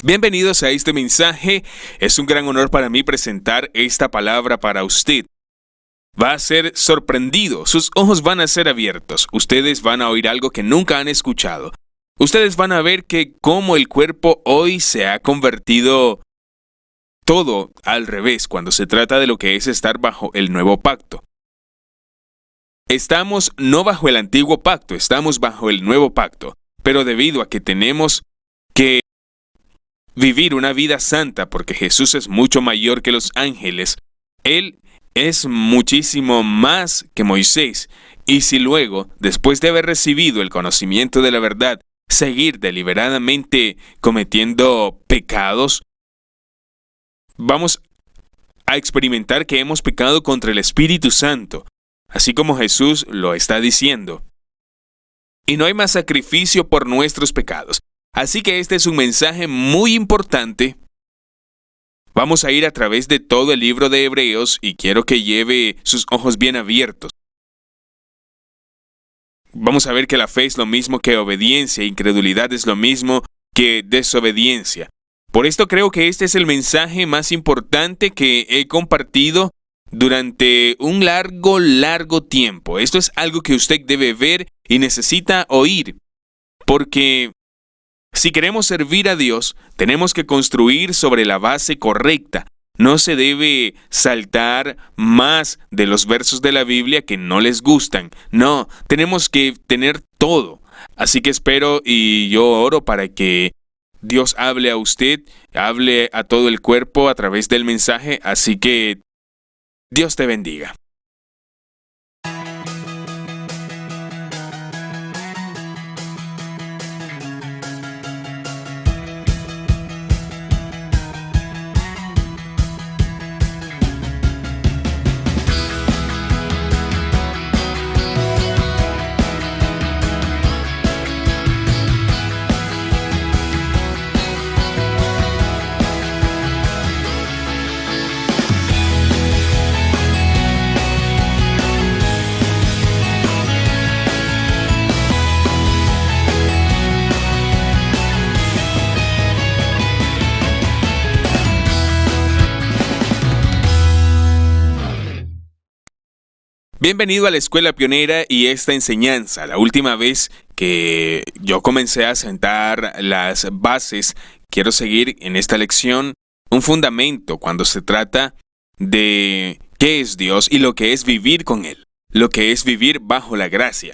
Bienvenidos a este mensaje. Es un gran honor para mí presentar esta palabra para usted. Va a ser sorprendido, sus ojos van a ser abiertos, ustedes van a oír algo que nunca han escuchado. Ustedes van a ver que cómo el cuerpo hoy se ha convertido todo al revés cuando se trata de lo que es estar bajo el nuevo pacto. Estamos no bajo el antiguo pacto, estamos bajo el nuevo pacto, pero debido a que tenemos que vivir una vida santa porque Jesús es mucho mayor que los ángeles, Él es muchísimo más que Moisés, y si luego, después de haber recibido el conocimiento de la verdad, seguir deliberadamente cometiendo pecados, vamos a experimentar que hemos pecado contra el Espíritu Santo, así como Jesús lo está diciendo. Y no hay más sacrificio por nuestros pecados. Así que este es un mensaje muy importante. Vamos a ir a través de todo el libro de Hebreos y quiero que lleve sus ojos bien abiertos. Vamos a ver que la fe es lo mismo que obediencia, incredulidad es lo mismo que desobediencia. Por esto creo que este es el mensaje más importante que he compartido durante un largo tiempo. Esto es algo que usted debe ver y necesita oír, porque si queremos servir a Dios, tenemos que construir sobre la base correcta. No se debe saltar más de los versos de la Biblia que no les gustan. No, tenemos que tener todo. Así que espero y yo oro para que Dios hable a usted, hable a todo el cuerpo a través del mensaje. Así que Dios te bendiga. Bienvenido a la Escuela Pionera y esta enseñanza. La última vez que yo comencé a sentar las bases, quiero seguir en esta lección un fundamento cuando se trata de qué es Dios y lo que es vivir con Él, lo que es vivir bajo la gracia.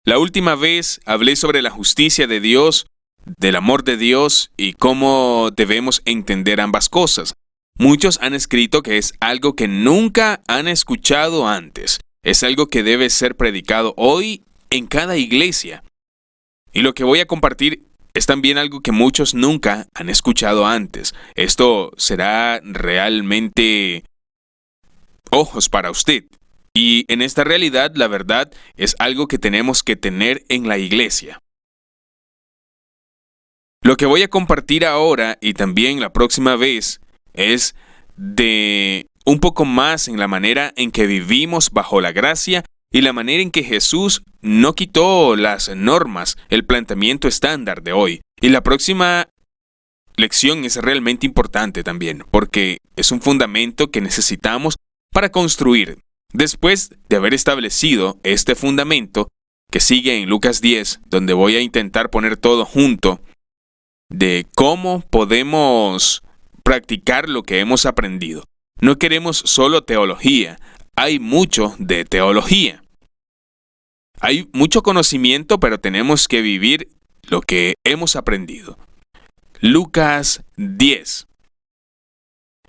La última vez hablé sobre la justicia de Dios, del amor de Dios y cómo debemos entender ambas cosas. Muchos han escrito que es algo que nunca han escuchado antes. Es algo que debe ser predicado hoy en cada iglesia. Y lo que voy a compartir es también algo que muchos nunca han escuchado antes. Esto será realmente ojos para usted. Y en esta realidad, la verdad es algo que tenemos que tener en la iglesia. Lo que voy a compartir ahora y también la próxima vez es de un poco más en la manera en que vivimos bajo la gracia y la manera en que Jesús no quitó las normas, el planteamiento estándar de hoy. Y la próxima lección es realmente importante también, porque es un fundamento que necesitamos para construir. Después de haber establecido este fundamento, que sigue en Lucas 10, donde voy a intentar poner todo junto, de cómo podemos practicar lo que hemos aprendido. No queremos solo teología, hay mucho de teología. Hay mucho conocimiento, pero tenemos que vivir lo que hemos aprendido. Lucas 10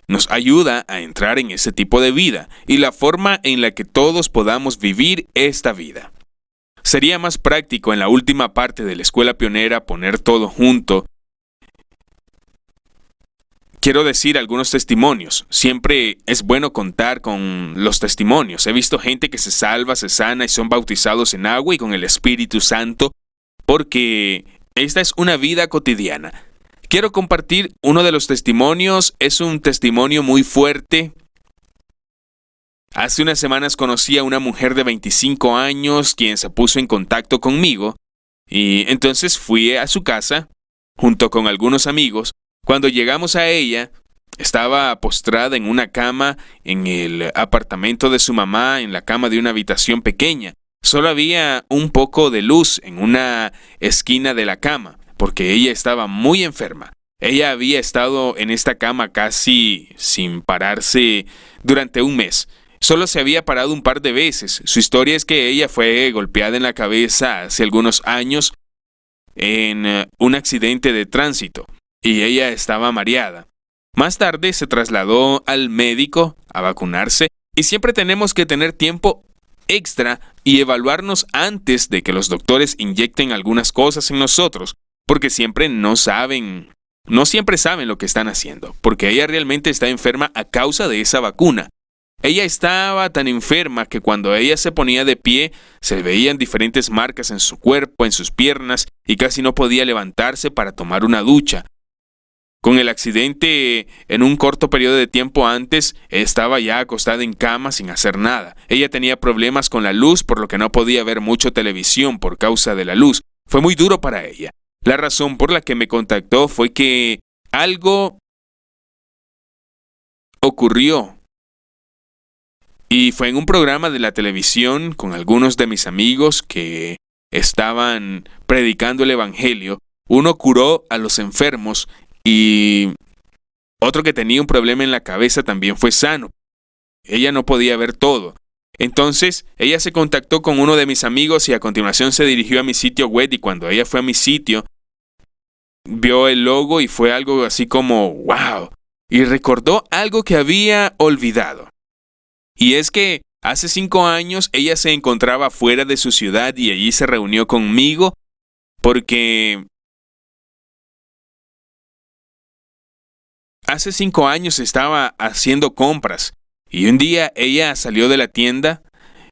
nos ayuda a entrar en ese tipo de vida y la forma en la que todos podamos vivir esta vida. Sería más práctico en la última parte de la Escuela Pionera poner todo junto. Quiero decir algunos testimonios. Siempre es bueno contar con los testimonios. He visto gente que se salva, se sana y son bautizados en agua y con el Espíritu Santo, porque esta es una vida cotidiana. Quiero compartir uno de los testimonios. Es un testimonio muy fuerte. Hace unas semanas conocí a una mujer de 25 años quien se puso en contacto conmigo y entonces fui a su casa junto con algunos amigos. Cuando llegamos a ella, estaba postrada en una cama en el apartamento de su mamá, en la cama de una habitación pequeña. Solo había un poco de luz en una esquina de la cama, porque ella estaba muy enferma. Ella había estado en esta cama casi sin pararse durante un mes. Solo se había parado un par de veces. Su historia es que ella fue golpeada en la cabeza hace algunos años en un accidente de tránsito y ella estaba mareada. Más tarde se trasladó al médico a vacunarse y siempre tenemos que tener tiempo extra y evaluarnos antes de que los doctores inyecten algunas cosas en nosotros, porque no siempre saben lo que están haciendo, porque ella realmente está enferma a causa de esa vacuna. Ella estaba tan enferma que cuando ella se ponía de pie, se veían diferentes marcas en su cuerpo, en sus piernas, y casi no podía levantarse para tomar una ducha. Con el accidente, en un corto periodo de tiempo antes, estaba ya acostada en cama sin hacer nada. Ella tenía problemas con la luz, por lo que no podía ver mucho televisión por causa de la luz. Fue muy duro para ella. La razón por la que me contactó fue que algo ocurrió. Y fue en un programa de la televisión con algunos de mis amigos que estaban predicando el evangelio. Uno curó a los enfermos y otro que tenía un problema en la cabeza también fue sano. Ella no podía ver todo. Entonces, ella se contactó con uno de mis amigos y a continuación se dirigió a mi sitio web, y cuando ella fue a mi sitio, vio el logo y fue algo así como ¡wow! Y recordó algo que había olvidado. Y es que hace 5 años ella se encontraba fuera de su ciudad y allí se reunió conmigo porque hace 5 años estaba haciendo compras y un día ella salió de la tienda,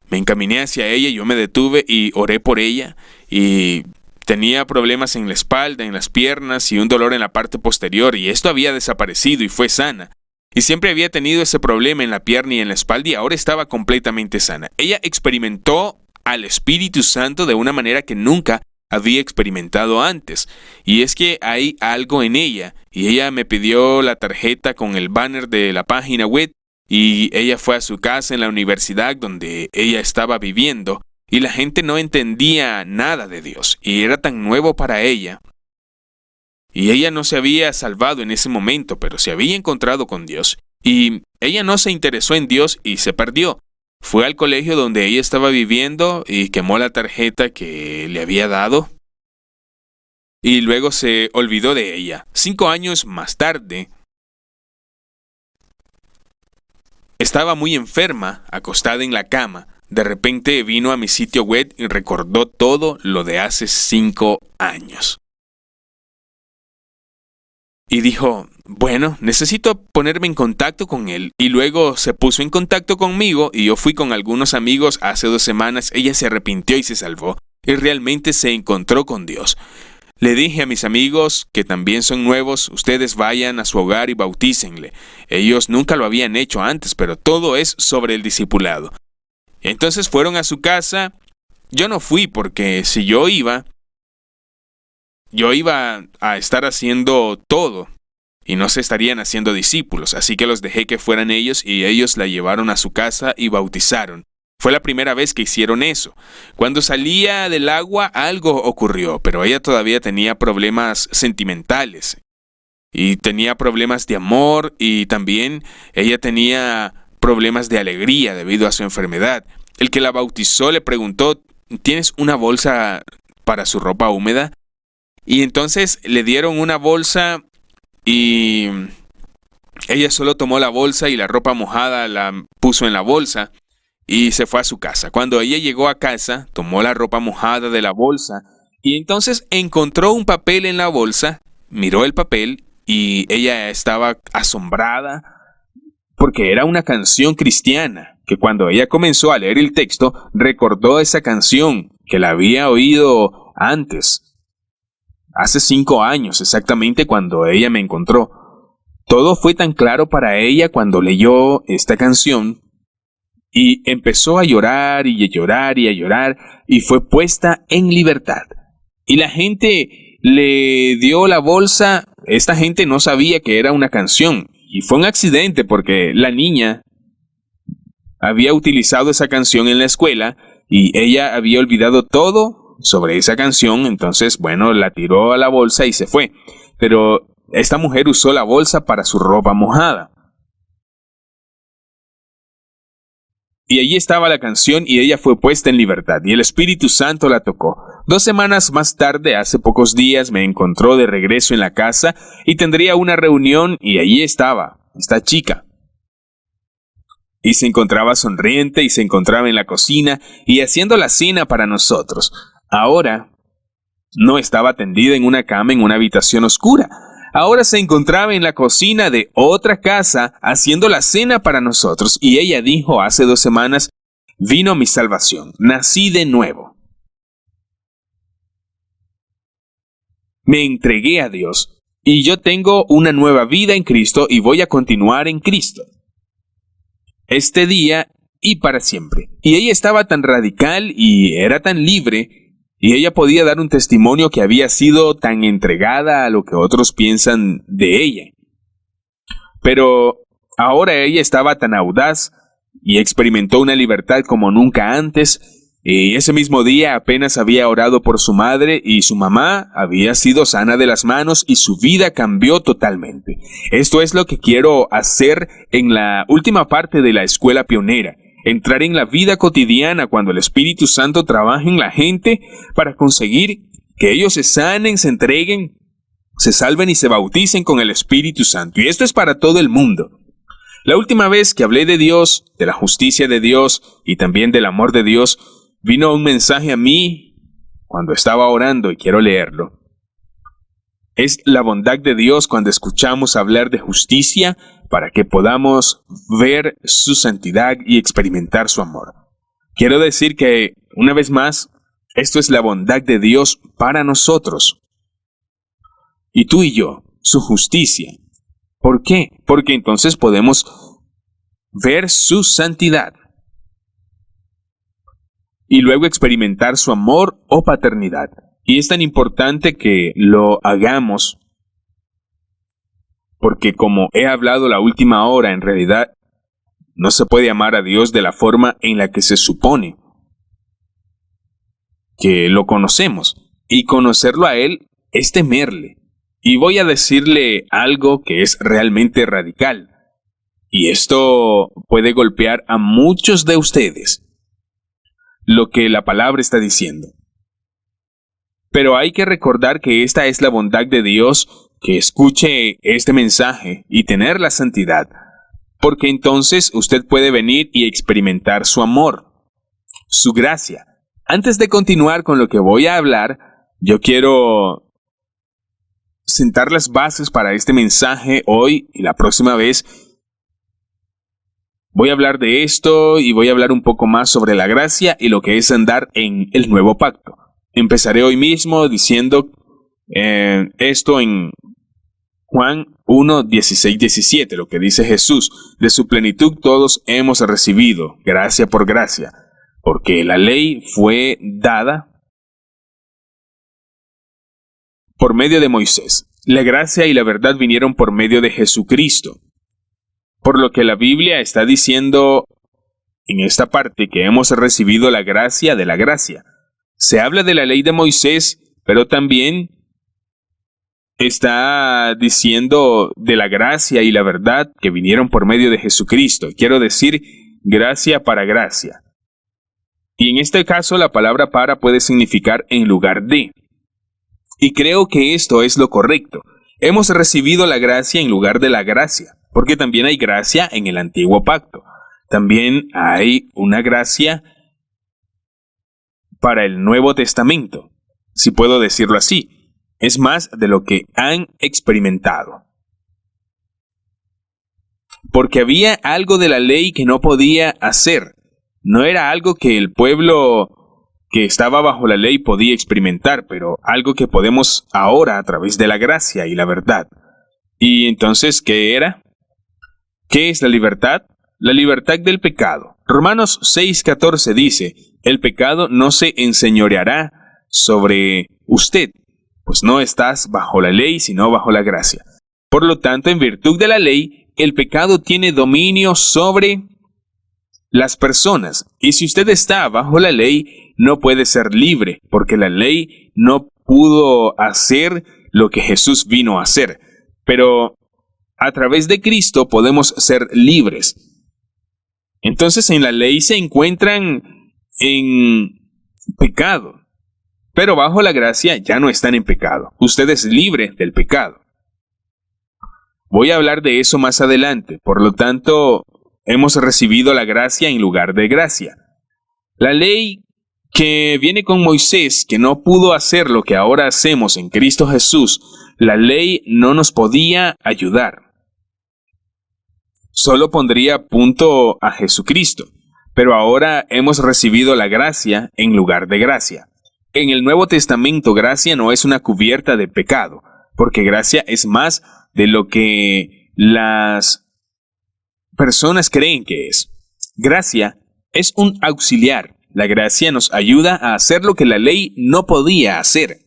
me encaminé hacia ella, yo me detuve y oré por ella y tenía problemas en la espalda, en las piernas y un dolor en la parte posterior, y esto había desaparecido y fue sana. Y siempre había tenido ese problema en la pierna y en la espalda y ahora estaba completamente sana. Ella experimentó al Espíritu Santo de una manera que nunca había experimentado antes. Y es que hay algo en ella. Y ella me pidió la tarjeta con el banner de la página web. Y ella fue a su casa en la universidad donde ella estaba viviendo. Y la gente no entendía nada de Dios. Y era tan nuevo para ella. Y ella no se había salvado en ese momento, pero se había encontrado con Dios. Y ella no se interesó en Dios y se perdió. Fue al colegio donde ella estaba viviendo y quemó la tarjeta que le había dado. Y luego se olvidó de ella. 5 años más tarde, estaba muy enferma, acostada en la cama. De repente vino a mi sitio web y recordó todo lo de hace 5 años. Y dijo, bueno, necesito ponerme en contacto con él. Y luego se puso en contacto conmigo y yo fui con algunos amigos hace 2 semanas. Ella se arrepintió y se salvó. Y realmente se encontró con Dios. Le dije a mis amigos que también son nuevos, ustedes vayan a su hogar y bautícenle. Ellos nunca lo habían hecho antes, pero todo es sobre el discipulado. Entonces fueron a su casa. Yo no fui porque si yo iba a estar haciendo todo y no se estarían haciendo discípulos, así que los dejé que fueran ellos y ellos la llevaron a su casa y bautizaron. Fue la primera vez que hicieron eso. Cuando salía del agua algo ocurrió, pero ella todavía tenía problemas sentimentales y tenía problemas de amor y también ella tenía problemas de alegría debido a su enfermedad. El que la bautizó le preguntó, ¿tienes una bolsa para su ropa húmeda? Y entonces le dieron una bolsa y ella solo tomó la bolsa y la ropa mojada la puso en la bolsa y se fue a su casa. Cuando ella llegó a casa, tomó la ropa mojada de la bolsa y entonces encontró un papel en la bolsa, miró el papel y ella estaba asombrada porque era una canción cristiana, que cuando ella comenzó a leer el texto, recordó esa canción que la había oído antes. Hace 5 años exactamente cuando ella me encontró. Todo fue tan claro para ella cuando leyó esta canción y empezó a llorar y a llorar y a llorar y fue puesta en libertad. Y la gente le dio la bolsa. Esta gente no sabía que era una canción. Y fue un accidente porque la niña había utilizado esa canción en la escuela y ella había olvidado todo sobre esa canción. Entonces, bueno, la tiró a la bolsa y se fue. Pero esta mujer usó la bolsa para su ropa mojada. Y allí estaba la canción y ella fue puesta en libertad y el Espíritu Santo la tocó. 2 semanas más tarde, hace pocos días, me encontró de regreso en la casa y tendría una reunión y allí estaba esta chica. Y se encontraba sonriente y se encontraba en la cocina y haciendo la cena para nosotros. Ahora no estaba tendida en una cama en una habitación oscura. Ahora se encontraba en la cocina de otra casa haciendo la cena para nosotros. Y ella dijo hace 2 semanas, vino mi salvación, nací de nuevo. Me entregué a Dios y yo tengo una nueva vida en Cristo y voy a continuar en Cristo. Este día y para siempre. Y ella estaba tan radical y era tan libre. Y ella podía dar un testimonio que había sido tan entregada a lo que otros piensan de ella. Pero ahora ella estaba tan audaz y experimentó una libertad como nunca antes. Y ese mismo día apenas había orado por su madre y su mamá había sido sana de las manos y su vida cambió totalmente. Esto es lo que quiero hacer en la última parte de la escuela pionera. Entrar en la vida cotidiana cuando el Espíritu Santo trabaja en la gente para conseguir que ellos se sanen, se entreguen, se salven y se bauticen con el Espíritu Santo. Y esto es para todo el mundo. La última vez que hablé de Dios, de la justicia de Dios y también del amor de Dios, vino un mensaje a mí cuando estaba orando y quiero leerlo. Es la bondad de Dios cuando escuchamos hablar de justicia para que podamos ver su santidad y experimentar su amor. Quiero decir que, una vez más, esto es la bondad de Dios para nosotros. Y tú y yo, su justicia. ¿Por qué? Porque entonces podemos ver su santidad y luego experimentar su amor o paternidad. Y es tan importante que lo hagamos porque como he hablado la última hora, en realidad no se puede amar a Dios de la forma en la que se supone que lo conocemos. Y conocerlo a Él es temerle. Y voy a decirle algo que es realmente radical. Y esto puede golpear a muchos de ustedes. Lo que la palabra está diciendo. Pero hay que recordar que esta es la bondad de Dios, que escuche este mensaje y tener la santidad, porque entonces usted puede venir y experimentar su amor, su gracia. Antes de continuar con lo que voy a hablar, yo quiero sentar las bases para este mensaje hoy y la próxima vez. Voy a hablar de esto y voy a hablar un poco más sobre la gracia y lo que es andar en el nuevo pacto. Empezaré hoy mismo diciendo esto en Juan 1, 16, 17, lo que dice Jesús. De su plenitud todos hemos recibido gracia por gracia, porque la ley fue dada por medio de Moisés. La gracia y la verdad vinieron por medio de Jesucristo. Por lo que la Biblia está diciendo en esta parte que hemos recibido la gracia de la gracia. Se habla de la ley de Moisés, pero también está diciendo de la gracia y la verdad que vinieron por medio de Jesucristo. Quiero decir, gracia para gracia. Y en este caso la palabra para puede significar en lugar de. Y creo que esto es lo correcto. Hemos recibido la gracia en lugar de la gracia, porque también hay gracia en el antiguo pacto. También hay una gracia para el Nuevo Testamento, si puedo decirlo así. Es más de lo que han experimentado. Porque había algo de la ley que no podía hacer. No era algo que el pueblo que estaba bajo la ley podía experimentar, pero algo que podemos ahora a través de la gracia y la verdad. Y entonces, ¿qué era? ¿Qué es la libertad? La libertad del pecado. Romanos 6:14 dice, el pecado no se enseñoreará sobre usted. pues no estás bajo la ley, sino bajo la gracia. Por lo tanto, en virtud de la ley, el pecado tiene dominio sobre las personas. Y si usted está bajo la ley, no puede ser libre, porque la ley no pudo hacer lo que Jesús vino a hacer. Pero a través de Cristo podemos ser libres. Entonces en la ley se encuentran en pecado, pero bajo la gracia ya no están en pecado. Usted es libre del pecado. Voy a hablar de eso más adelante. Por lo tanto, hemos recibido la gracia en lugar de gracia. La ley que viene con Moisés, que no pudo hacer lo que ahora hacemos en Cristo Jesús, la ley no nos podía ayudar. Solo pondría punto a Jesucristo. Pero ahora hemos recibido la gracia en lugar de gracia. En el Nuevo Testamento, gracia no es una cubierta de pecado, porque gracia es más de lo que las personas creen que es. Gracia es un auxiliar. La gracia nos ayuda a hacer lo que la ley no podía hacer.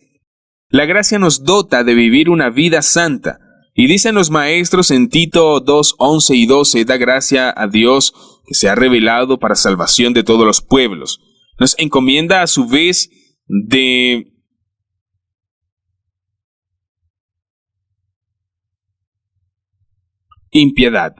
La gracia nos dota de vivir una vida santa. Y dicen los maestros en Tito 2, 11 y 12, da gracia a Dios que se ha revelado para salvación de todos los pueblos. Nos encomienda a su vez de impiedad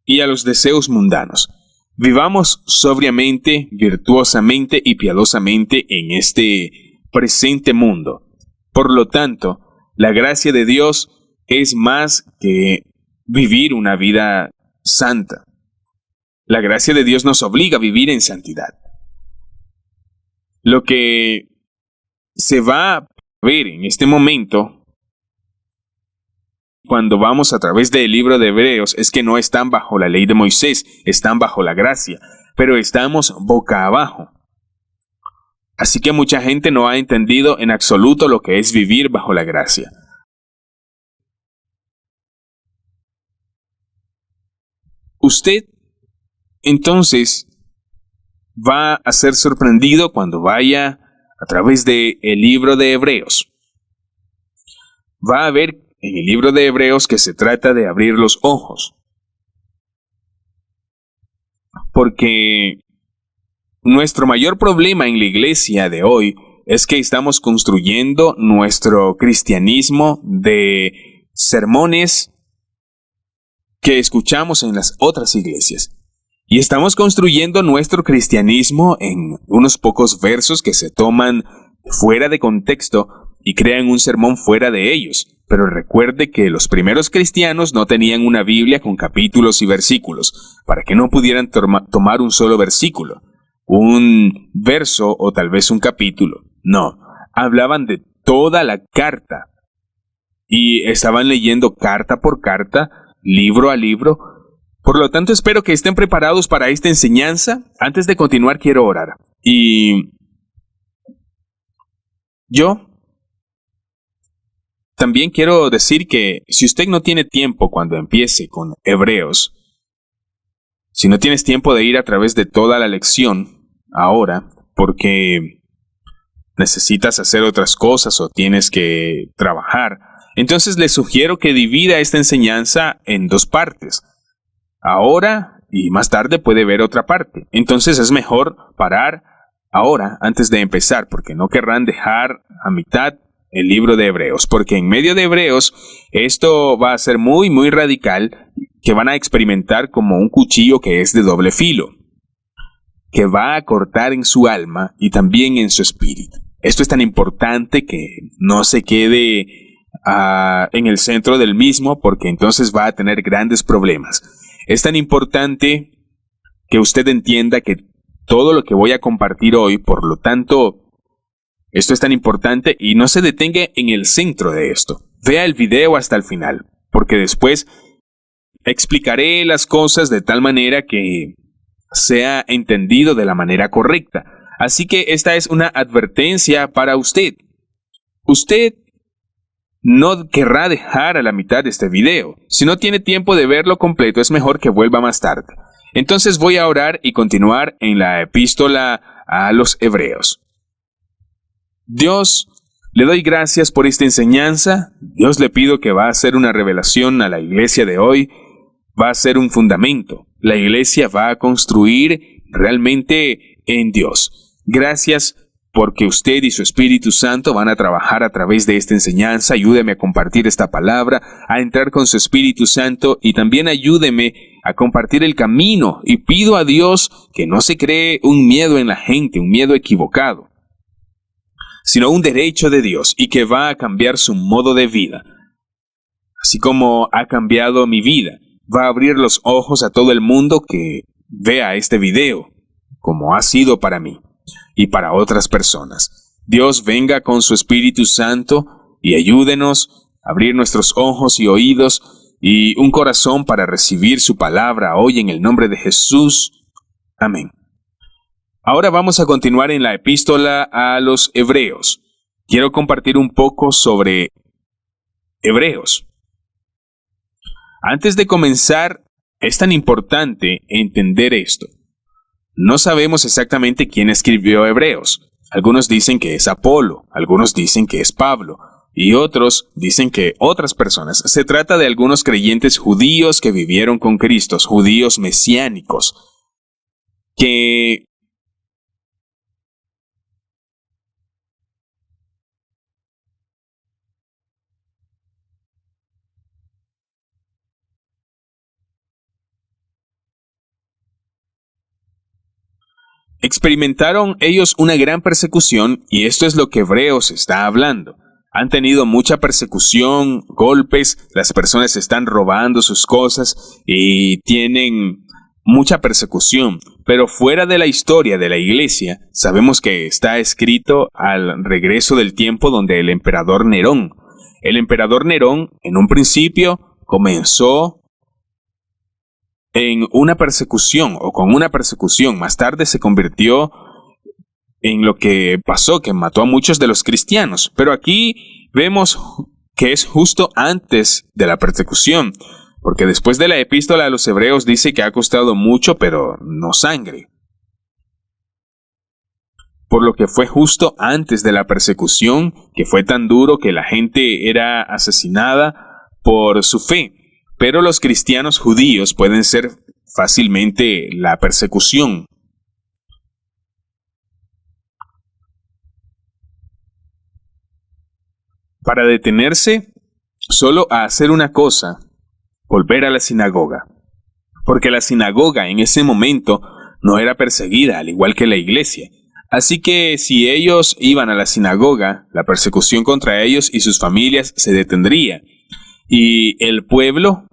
y a los deseos mundanos. Vivamos sobriamente, virtuosamente y piadosamente en este presente mundo. Por lo tanto, la gracia de Dios es más que vivir una vida santa. La gracia de Dios nos obliga a vivir en santidad. Lo que se va a ver en este momento, cuando vamos a través del libro de Hebreos, es que no están bajo la ley de Moisés, están bajo la gracia, pero estamos boca abajo. Así que mucha gente no ha entendido en absoluto lo que es vivir bajo la gracia. Usted, entonces, va a ser sorprendido cuando vaya a través del libro de Hebreos. Va a ver en el libro de Hebreos que se trata de abrir los ojos. Porque nuestro mayor problema en la iglesia de hoy es que estamos construyendo nuestro cristianismo de sermones que escuchamos en las otras iglesias. Y estamos construyendo nuestro cristianismo en unos pocos versos que se toman fuera de contexto y crean un sermón fuera de ellos. Pero recuerde que los primeros cristianos no tenían una Biblia con capítulos y versículos, para que no pudieran tomar un solo versículo, un verso o tal vez un capítulo. No, hablaban de toda la carta. Y estaban leyendo carta por carta, libro a libro. Por lo tanto, espero que estén preparados para esta enseñanza. Antes de continuar, quiero orar. Y yo también quiero decir que si usted no tiene tiempo cuando empiece con Hebreos, si no tienes tiempo de ir a través de toda la lección ahora, porque necesitas hacer otras cosas o tienes que trabajar, entonces le sugiero que divida esta enseñanza en dos partes. Ahora y más tarde puede ver otra parte. Entonces es mejor parar ahora antes de empezar, porque no querrán dejar a mitad el libro de Hebreos, porque en medio de Hebreos esto va a ser muy radical, que van a experimentar como un cuchillo que es de doble filo, que va a cortar en su alma y también en su espíritu. Esto es tan importante que no se quede en el centro del mismo, porque entonces va a tener grandes problemas. Es tan importante que usted entienda que todo lo que voy a compartir hoy, por lo tanto, esto es tan importante y no se detenga en el centro de esto. Vea el video hasta el final, porque después explicaré las cosas de tal manera que sea entendido de la manera correcta. Así que esta es una advertencia para usted. Usted no querrá dejar a la mitad de este video. Si no tiene tiempo de verlo completo, es mejor que vuelva más tarde. Entonces voy a orar y continuar en la epístola a los Hebreos. Dios, Le doy gracias por esta enseñanza. Dios, le pido que va a hacer una revelación a la iglesia de hoy. Va a ser un fundamento. La iglesia va a construir realmente en Dios. Gracias porque usted y su Espíritu Santo van a trabajar a través de esta enseñanza. Ayúdeme a compartir esta palabra, a entrar con su Espíritu Santo y también ayúdeme a compartir el camino. Y pido a Dios que no se cree un miedo en la gente, un miedo equivocado, sino un derecho de Dios y que va a cambiar su modo de vida. Así como ha cambiado mi vida, va a abrir los ojos a todo el mundo que vea este video, como ha sido para mí y para otras personas. Dios venga con su Espíritu Santo y ayúdenos a abrir nuestros ojos y oídos y un corazón para recibir su palabra hoy en el nombre de Jesús. Amén. Ahora vamos a continuar en la epístola a los Hebreos. Quiero compartir un poco sobre Hebreos. Antes de comenzar, es tan importante entender esto. No sabemos exactamente quién escribió Hebreos. Algunos dicen que es Apolo, algunos dicen que es Pablo, y otros dicen que otras personas. Se trata de algunos creyentes judíos que vivieron con Cristo, judíos mesiánicos, que experimentaron ellos una gran persecución, y esto es lo que Hebreos está hablando. Han tenido mucha persecución, golpes, las personas están robando sus cosas y tienen mucha persecución. Pero fuera de la historia de la iglesia, sabemos que está escrito al regreso del tiempo donde el emperador Nerón en un principio comenzó en una persecución o con una persecución. Más tarde se convirtió en lo que pasó, que mató a muchos de los cristianos. Pero aquí vemos que es justo antes de la persecución, porque después de la epístola a los Hebreos dice que ha costado mucho, pero no sangre. Por lo que fue justo antes de la persecución, que fue tan duro que la gente era asesinada por su fe. Pero los cristianos judíos pueden ser fácilmente la persecución. Para detenerse solo a hacer una cosa, volver a la sinagoga. Porque la sinagoga en ese momento no era perseguida, al igual que la iglesia. Así que si ellos iban a la sinagoga, la persecución contra ellos y sus familias se detendría. Y el pueblo,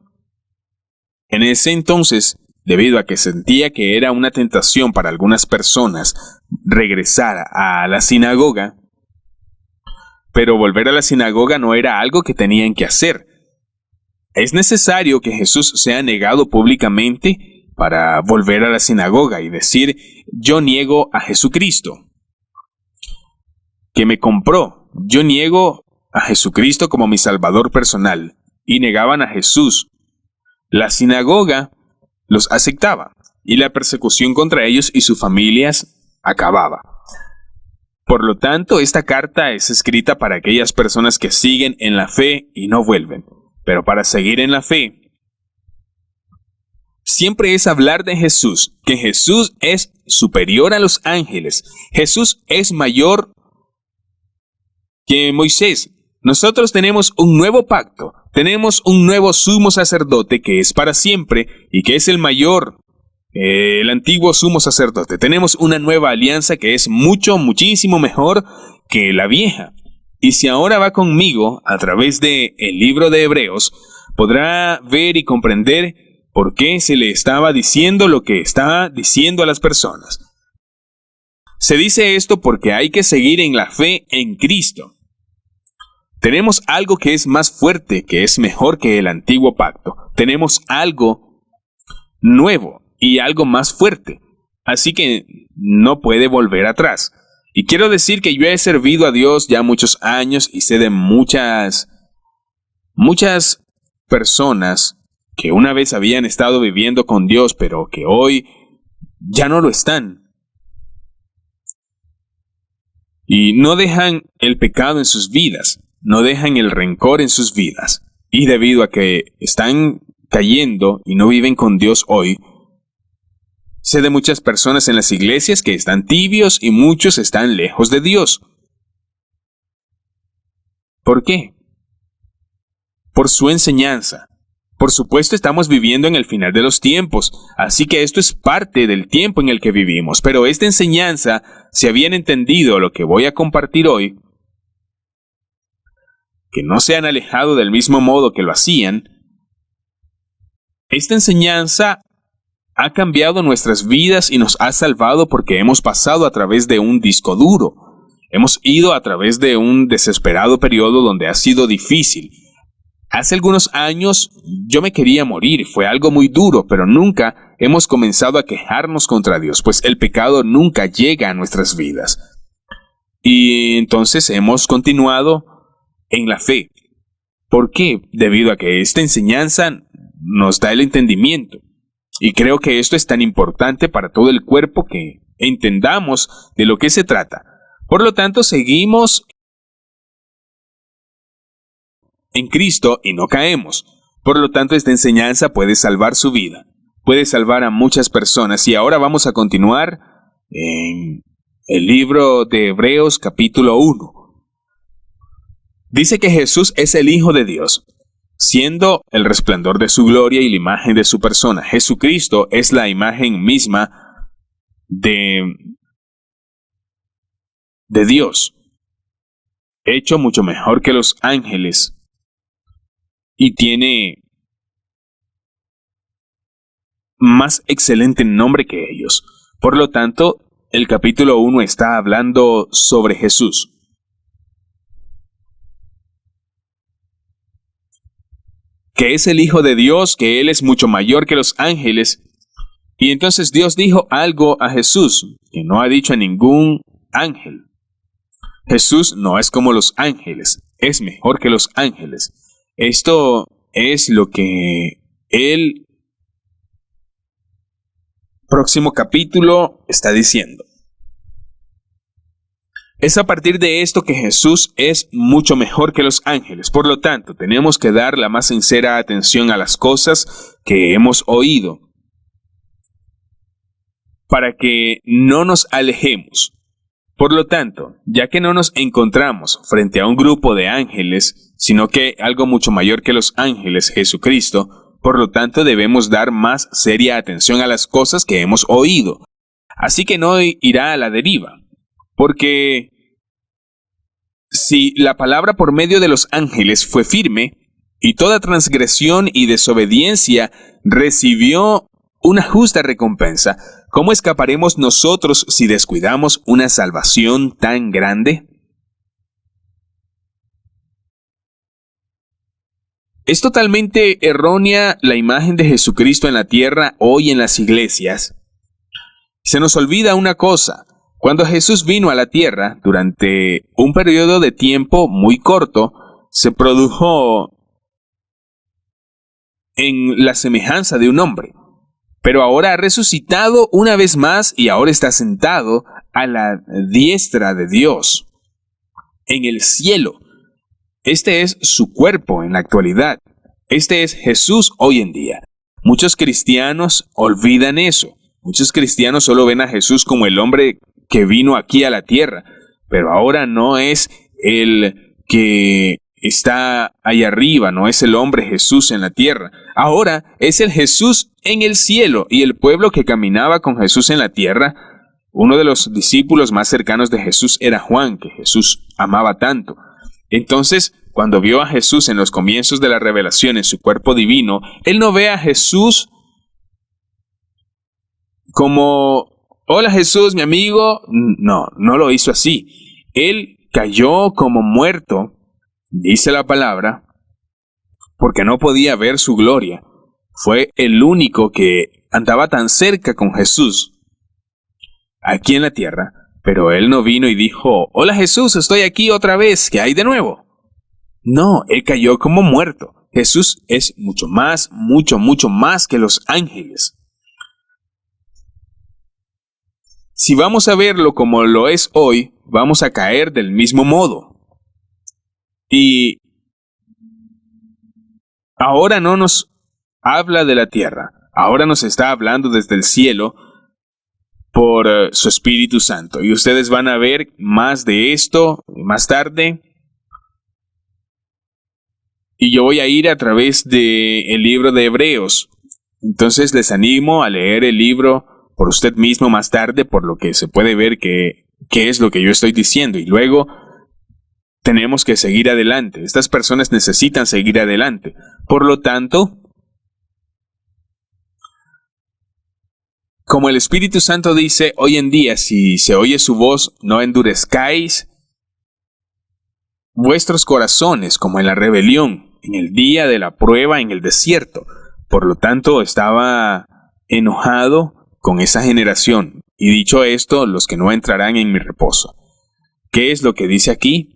en ese entonces, debido a que sentía que era una tentación para algunas personas regresar a la sinagoga, pero volver a la sinagoga no era algo que tenían que hacer. Es necesario que Jesús sea negado públicamente para volver a la sinagoga y decir: yo niego a Jesucristo, que me compró. Yo niego a Jesucristo como mi Salvador personal. Y negaban a Jesús. La sinagoga los aceptaba y la persecución contra ellos y sus familias acababa. Por lo tanto, esta carta es escrita para aquellas personas que siguen en la fe y no vuelven. Pero para seguir en la fe, siempre es hablar de Jesús, que Jesús es superior a los ángeles. Jesús es mayor que Moisés. Nosotros tenemos un nuevo pacto, tenemos un nuevo sumo sacerdote que es para siempre y que es el mayor, el antiguo sumo sacerdote. Tenemos una nueva alianza que es muchísimo mejor que la vieja. Y si ahora va conmigo a través del libro de Hebreos, podrá ver y comprender por qué se le estaba diciendo lo que está diciendo a las personas. Se dice esto porque hay que seguir en la fe en Cristo. Tenemos algo que es más fuerte, que es mejor que el antiguo pacto. Tenemos algo nuevo y algo más fuerte. Así que no puede volver atrás. Y quiero decir que yo he servido a Dios ya muchos años y sé de muchas personas que una vez habían estado viviendo con Dios, pero que hoy ya no lo están. y no dejan el pecado en sus vidas, no dejan el rencor en sus vidas. Y debido a que están cayendo y no viven con Dios hoy, sé de muchas personas en las iglesias que están tibios y muchos están lejos de Dios. ¿Por qué? Por su enseñanza. Por supuesto, estamos viviendo en el final de los tiempos, así que esto es parte del tiempo en el que vivimos. Pero esta enseñanza, si habían entendido lo que voy a compartir hoy, que no se han alejado del mismo modo que lo hacían, esta enseñanza ha cambiado nuestras vidas y nos ha salvado porque hemos pasado a través de un disco duro. Hemos ido a través de un desesperado periodo donde ha sido difícil. Hace algunos años yo me quería morir, fue algo muy duro, pero nunca hemos comenzado a quejarnos contra Dios, pues el pecado nunca llega a nuestras vidas. Y entonces hemos continuado en la fe. ¿Por qué? Debido a que esta enseñanza nos da el entendimiento. Y creo que esto es tan importante para todo el cuerpo que entendamos de lo que se trata. Por lo tanto, seguimos en Cristo y no caemos. Por lo tanto, esta enseñanza puede salvar su vida. Puede salvar a muchas personas. Y ahora vamos a continuar en el libro de Hebreos capítulo 1. Dice que Jesús es el Hijo de Dios, siendo el resplandor de su gloria y la imagen de su persona. Jesucristo es la imagen misma de Dios, hecho mucho mejor que los ángeles, y tiene más excelente nombre que ellos. Por lo tanto, el capítulo 1 está hablando sobre Jesús. Que es el Hijo de Dios, que Él es mucho mayor que los ángeles. Y entonces Dios dijo algo a Jesús, que no ha dicho a ningún ángel. Jesús no es como los ángeles, es mejor que los ángeles. Esto es lo que el próximo capítulo está diciendo. Es a partir de esto que Jesús es mucho mejor que los ángeles. Por lo tanto, tenemos que dar la más sincera atención a las cosas que hemos oído, para que no nos alejemos. Por lo tanto, ya que no nos encontramos frente a un grupo de ángeles, sino que algo mucho mayor que los ángeles, Jesucristo, por lo tanto debemos dar más seria atención a las cosas que hemos oído. Así que no irá a la deriva, porque si la palabra por medio de los ángeles fue firme, y toda transgresión y desobediencia recibió una justa recompensa, ¿cómo escaparemos nosotros si descuidamos una salvación tan grande? Es totalmente errónea la imagen de Jesucristo en la tierra hoy en las iglesias. Se nos olvida una cosa. Cuando Jesús vino a la tierra, durante un periodo de tiempo muy corto, se produjo en la semejanza de un hombre. Pero ahora ha resucitado una vez más y ahora está sentado a la diestra de Dios, en el cielo. Este es su cuerpo en la actualidad. Este es Jesús hoy en día. Muchos cristianos olvidan eso. Muchos cristianos solo ven a Jesús como el hombre que vino aquí a la tierra, pero ahora no es el que está ahí arriba, no es el hombre Jesús en la tierra. Ahora es el Jesús en el cielo, y el pueblo que caminaba con Jesús en la tierra, uno de los discípulos más cercanos de Jesús era Juan, que Jesús amaba tanto. Entonces, cuando vio a Jesús en los comienzos de la revelación en su cuerpo divino, él no ve a Jesús como: hola Jesús, mi amigo. No, no lo hizo así. Él cayó como muerto, dice la palabra, porque no podía ver su gloria. Fue el único que andaba tan cerca con Jesús aquí en la tierra, pero él no vino y dijo: hola Jesús, estoy aquí otra vez, ¿qué hay de nuevo? No, él cayó como muerto. Jesús es mucho más que los ángeles. Si vamos a verlo como lo es hoy, vamos a caer del mismo modo. Y ahora no nos habla de la tierra, ahora nos está hablando desde el cielo por su Espíritu Santo. Y ustedes van a ver más de esto más tarde. Y yo voy a ir a través del libro de Hebreos. Entonces les animo a leer el libro por usted mismo más tarde, por lo que se puede ver qué es lo que yo estoy diciendo. Y luego tenemos que seguir adelante. Estas personas necesitan seguir adelante. Por lo tanto, como el Espíritu Santo dice, hoy en día, si se oye su voz, no endurezcáis vuestros corazones como en la rebelión, en el día de la prueba en el desierto. Por lo tanto, estaba enojado con esa generación. Y dicho esto, los que no entrarán en mi reposo. ¿Qué es lo que dice aquí?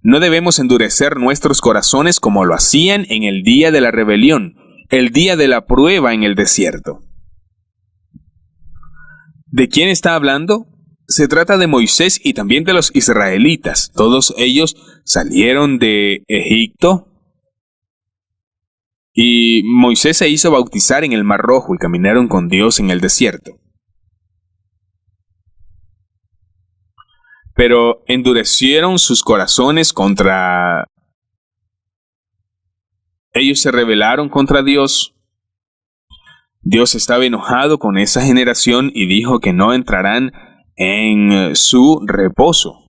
No debemos endurecer nuestros corazones como lo hacían en el día de la rebelión, el día de la prueba en el desierto. ¿De quién está hablando? Se trata de Moisés y también de los israelitas. Todos ellos salieron de Egipto y Moisés se hizo bautizar en el Mar Rojo y caminaron con Dios en el desierto. Pero endurecieron sus corazones contra... Ellos se rebelaron contra Dios. Dios estaba enojado con esa generación y dijo que no entrarán en su reposo.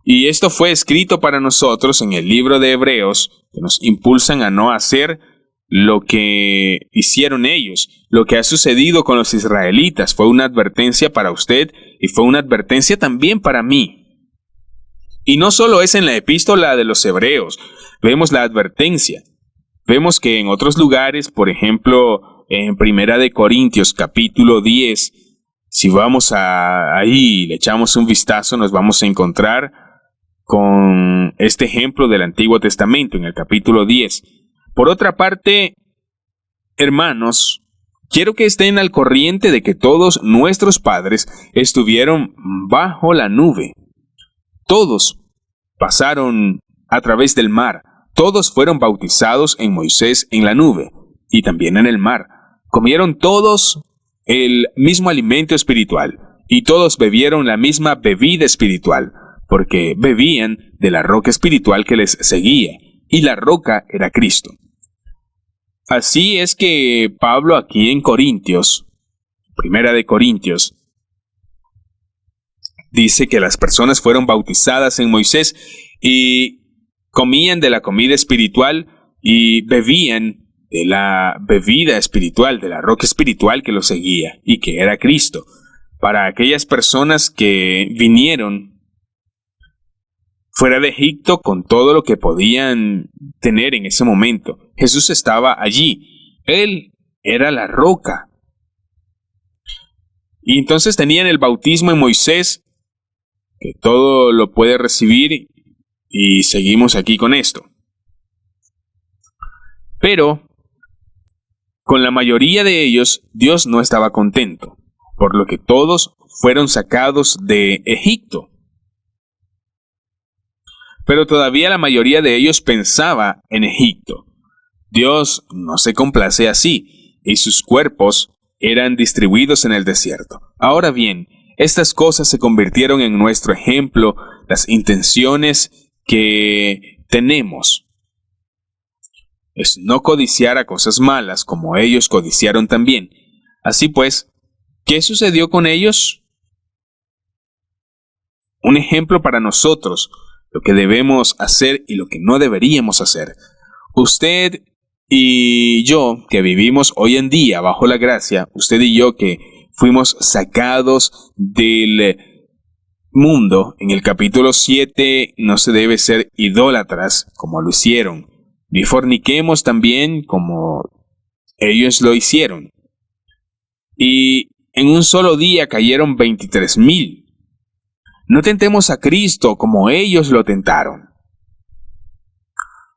Y esto fue escrito para nosotros en el libro de Hebreos, que nos impulsan a no hacer lo que hicieron ellos. Lo que ha sucedido con los israelitas fue una advertencia para usted y fue una advertencia también para mí. Y no solo es en la epístola de los Hebreos, vemos la advertencia. Vemos que en otros lugares, por ejemplo, en Primera de Corintios, capítulo 10, si vamos ahí, le echamos un vistazo, nos vamos a encontrar con este ejemplo del Antiguo Testamento, en el capítulo 10. Por otra parte, hermanos, quiero que estén al corriente de que todos nuestros padres estuvieron bajo la nube. Todos pasaron a través del mar. Todos fueron bautizados en Moisés en la nube y también en el mar. Comieron todos el mismo alimento espiritual y todos bebieron la misma bebida espiritual, porque bebían de la roca espiritual que les seguía, y la roca era Cristo. Así es que Pablo aquí en Corintios, Primera de Corintios, dice que las personas fueron bautizadas en Moisés y comían de la comida espiritual y bebían de la bebida espiritual, de la roca espiritual que los seguía y que era Cristo. Para aquellas personas que vinieron fuera de Egipto con todo lo que podían tener en ese momento, Jesús estaba allí. Él era la roca. Y entonces tenían el bautismo en Moisés, que todo lo puede recibir, y seguimos aquí con esto. Pero con la mayoría de ellos, Dios no estaba contento, por lo que todos fueron sacados de Egipto. Pero todavía la mayoría de ellos pensaba en Egipto. Dios no se complace así, y sus cuerpos eran distribuidos en el desierto. Ahora bien, estas cosas se convirtieron en nuestro ejemplo, las intenciones que tenemos. Es no codiciar a cosas malas como ellos codiciaron también. Así pues, ¿qué sucedió con ellos? Un ejemplo para nosotros, lo que debemos hacer y lo que no deberíamos hacer. Usted y yo, que vivimos hoy en día bajo la gracia, usted y yo que fuimos sacados del mundo, en el capítulo 7, no se debe ser idólatras como lo hicieron, ni forniquemos también como ellos lo hicieron. Y en un solo día cayeron 23,000. No tentemos a Cristo como ellos lo tentaron.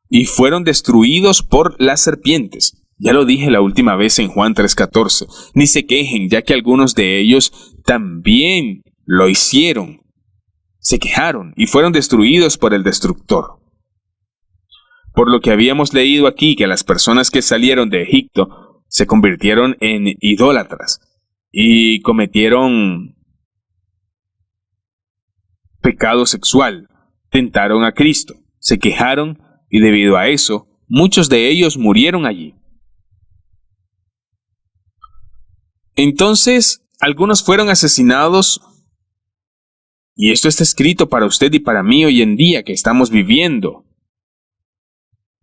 Y fueron destruidos por las serpientes. Ya lo dije la última vez en Juan 3:14. Ni se quejen, ya que algunos de ellos también lo hicieron. Se quejaron y fueron destruidos por el destructor. Por lo que habíamos leído aquí, que las personas que salieron de Egipto se convirtieron en idólatras y cometieron pecado sexual, tentaron a Cristo, se quejaron y debido a eso, muchos de ellos murieron allí. Entonces, algunos fueron asesinados, y esto está escrito para usted y para mí hoy en día que estamos viviendo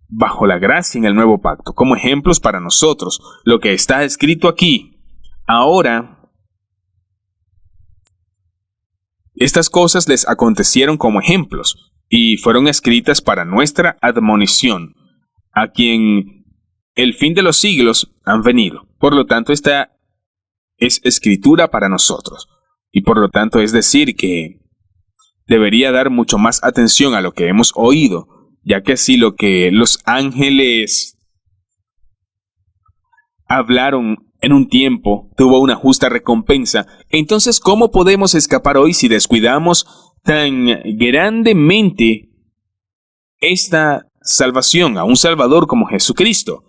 bajo la gracia en el nuevo pacto, como ejemplos para nosotros, lo que está escrito aquí. Ahora, estas cosas les acontecieron como ejemplos y fueron escritas para nuestra admonición, a quien el fin de los siglos han venido. Por lo tanto, esta es escritura para nosotros. Y por lo tanto, es decir que debería dar mucho más atención a lo que hemos oído, ya que así lo que los ángeles hablaron en un tiempo tuvo una justa recompensa. Entonces, ¿cómo podemos escapar hoy si descuidamos tan grandemente esta salvación a un Salvador como Jesucristo?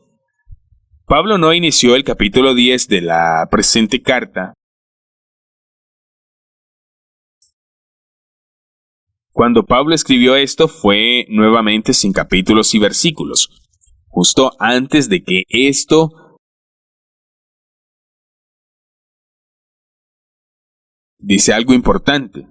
Pablo no inició el capítulo 10 de la presente carta Cuando Pablo escribió esto fue nuevamente sin capítulos y versículos, justo antes de que esto dice algo importante.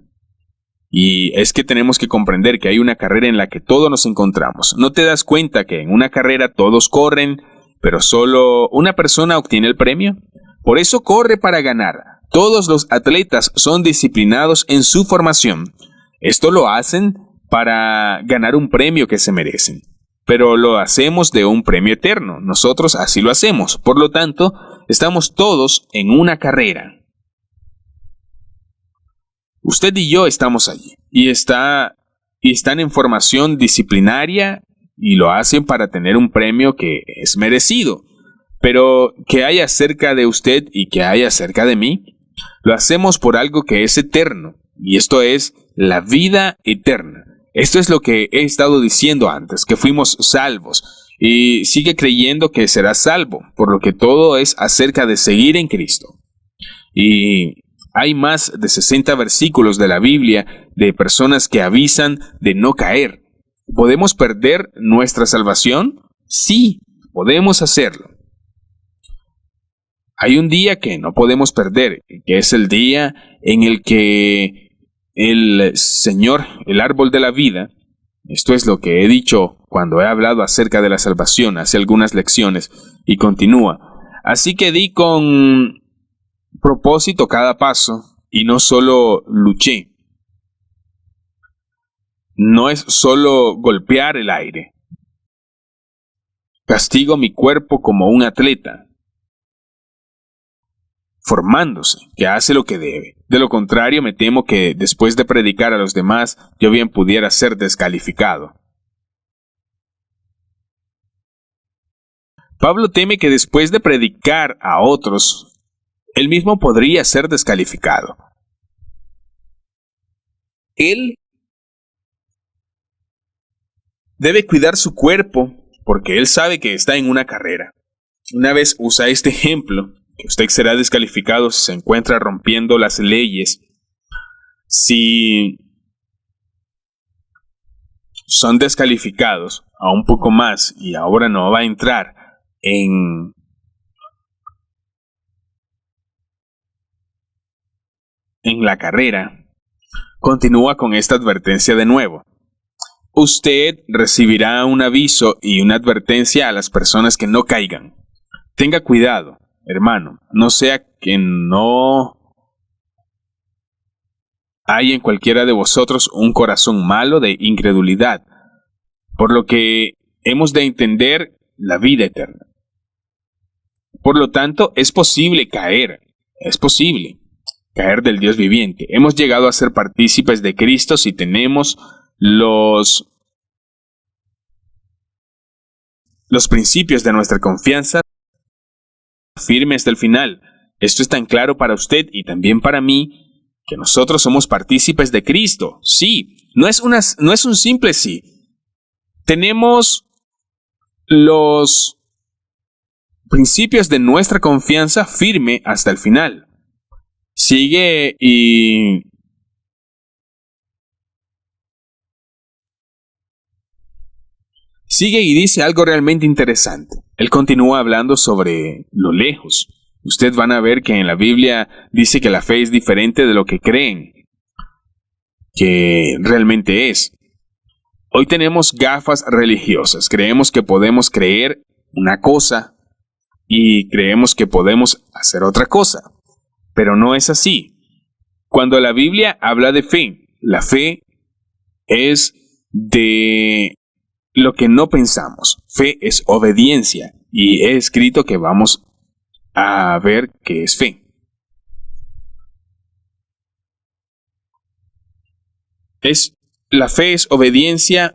Y es que tenemos que comprender que hay una carrera en la que todos nos encontramos. ¿No te das cuenta que en una carrera todos corren, pero solo una persona obtiene el premio? Por eso corre para ganar. Todos los atletas son disciplinados en su formación. Esto lo hacen para ganar un premio que se merecen. Pero lo hacemos de un premio eterno. Nosotros así lo hacemos. Por lo tanto, estamos todos en una carrera. Usted y yo estamos allí. Y están en formación disciplinaria y lo hacen para tener un premio que es merecido. Pero ¿qué hay acerca de usted y qué hay acerca de mí? Lo hacemos por algo que es eterno. Y esto es la vida eterna. Esto es lo que he estado diciendo antes, que fuimos salvos. Y sigue creyendo que será salvo, por lo que todo es acerca de seguir en Cristo. Y hay más de 60 versículos de la Biblia de personas que avisan de no caer. ¿Podemos perder nuestra salvación? Sí, podemos hacerlo. Hay un día que no podemos perder, que es el día en el que el Señor, el árbol de la vida, esto es lo que he dicho cuando he hablado acerca de la salvación hace algunas lecciones, y continúa. Así que di con propósito cada paso, y no solo luché. No es solo golpear el aire. Castigo mi cuerpo como un atleta, formándose, que hace lo que debe. De lo contrario, me temo que después de predicar a los demás, yo bien pudiera ser descalificado. Pablo teme que después de predicar a otros, él mismo podría ser descalificado. Él debe cuidar su cuerpo porque él sabe que está en una carrera. Una vez usa este ejemplo, que usted será descalificado si se encuentra rompiendo las leyes, si son descalificados a un poco más y ahora no va a entrar en la carrera, continúa con esta advertencia de nuevo. Usted recibirá un aviso y una advertencia a las personas que no caigan. Tenga cuidado, hermano, no sea que no hay en cualquiera de vosotros un corazón malo de incredulidad, por lo que hemos de entender la vida eterna. Por lo tanto, es posible caer del Dios viviente. Hemos llegado a ser partícipes de Cristo si tenemos los principios de nuestra confianza firme hasta el final. Esto es tan claro para usted y también para mí, que nosotros somos partícipes de Cristo. Sí, no es un simple sí. Tenemos los principios de nuestra confianza firme hasta el final. Sigue y dice algo realmente interesante. Él continúa hablando sobre lo lejos. Ustedes van a ver que en la Biblia dice que la fe es diferente de lo que creen que realmente es. Hoy tenemos gafas religiosas. Creemos que podemos creer una cosa y creemos que podemos hacer otra cosa. Pero no es así. Cuando la Biblia habla de fe, la fe es de lo que no pensamos. Fe es obediencia. Y he escrito que vamos a ver qué es fe. La fe es obediencia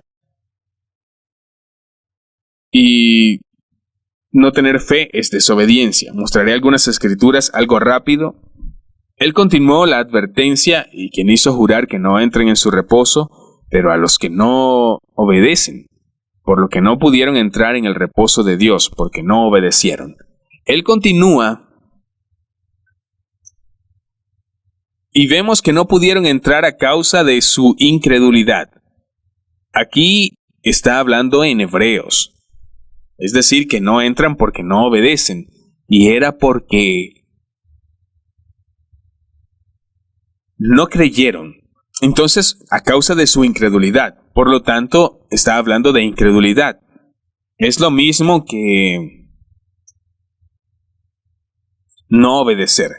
y no tener fe es desobediencia. Mostraré algunas escrituras algo rápido. Él continuó la advertencia y quien hizo jurar que no entren en su reposo, pero a los que no obedecen, por lo que no pudieron entrar en el reposo de Dios, porque no obedecieron. Él continúa y vemos que no pudieron entrar a causa de su incredulidad. Aquí está hablando en hebreos. Es decir, que no entran porque no obedecen. Y era porque no creyeron. Entonces, a causa de su incredulidad. Por lo tanto, está hablando de incredulidad. Es lo mismo que no obedecer.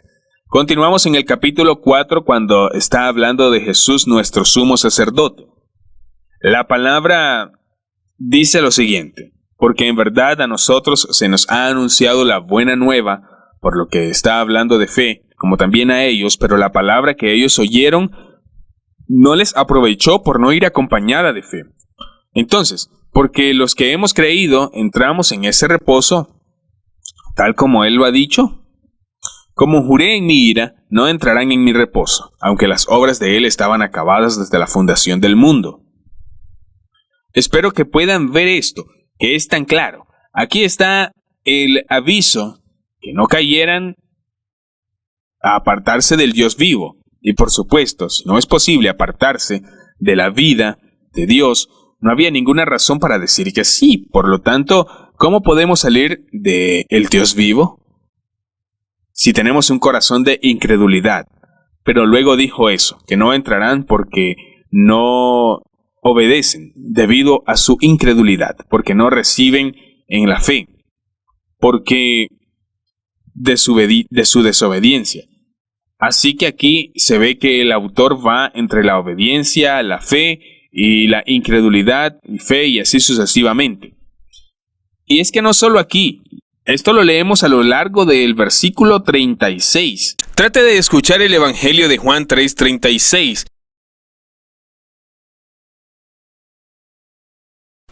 Continuamos en el capítulo 4 cuando está hablando de Jesús, nuestro sumo sacerdote. La palabra dice lo siguiente: porque en verdad a nosotros se nos ha anunciado la buena nueva, por lo que está hablando de fe, como también a ellos, pero la palabra que ellos oyeron no les aprovechó por no ir acompañada de fe. Entonces, porque los que hemos creído entramos en ese reposo, tal como Él lo ha dicho. Como juré en mi ira, no entrarán en mi reposo, aunque las obras de Él estaban acabadas desde la fundación del mundo. Espero que puedan ver esto, que es tan claro. Aquí está el aviso que no cayeran a apartarse del Dios vivo. Y por supuesto, si no es posible apartarse de la vida de Dios, no había ninguna razón para decir que sí. Por lo tanto, ¿cómo podemos salir del Dios vivo? Si tenemos un corazón de incredulidad. Pero luego dijo eso, que no entrarán porque no obedecen debido a su incredulidad, porque no reciben en la fe, porque de su desobediencia. Así que aquí se ve que el autor va entre la obediencia, la fe y la incredulidad y fe y así sucesivamente. Y es que no solo aquí, esto lo leemos a lo largo del versículo 36. Trate de escuchar el Evangelio de Juan 3:36.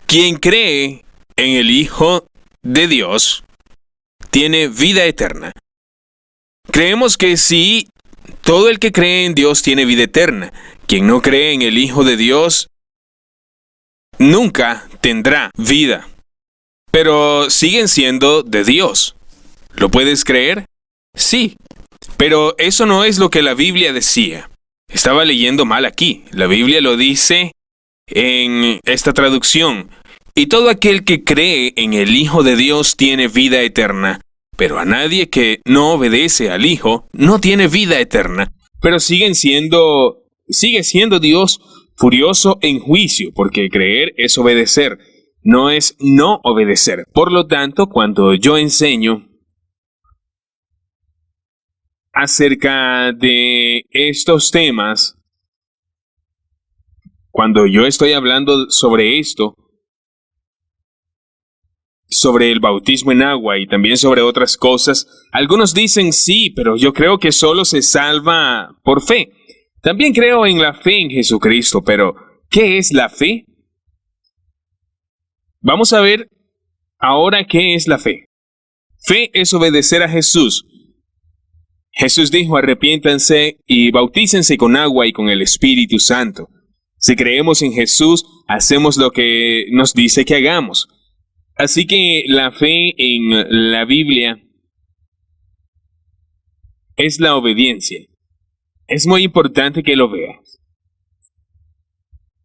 Quien cree en el Hijo de Dios tiene vida eterna. Creemos que sí, todo el que cree en Dios tiene vida eterna. Quien no cree en el Hijo de Dios nunca tendrá vida. Pero siguen siendo de Dios. ¿Lo puedes creer? Sí. Pero eso no es lo que la Biblia decía. Estaba leyendo mal aquí. La Biblia lo dice en esta traducción. Y todo aquel que cree en el Hijo de Dios tiene vida eterna. Pero a nadie que no obedece al Hijo no tiene vida eterna. Pero sigue siendo Dios furioso en juicio, porque creer es obedecer, no es no obedecer. Por lo tanto, cuando yo enseño acerca de estos temas, cuando yo estoy hablando sobre esto, sobre el bautismo en agua y también sobre otras cosas, algunos dicen sí, pero yo creo que solo se salva por fe. También creo en la fe en Jesucristo, pero ¿qué es la fe? Vamos a ver ahora qué es la fe. Fe es obedecer a Jesús. Jesús dijo, arrepiéntanse y bautícense con agua y con el Espíritu Santo. Si creemos en Jesús, hacemos lo que nos dice que hagamos. Así que la fe en la Biblia es la obediencia. Es muy importante que lo veas.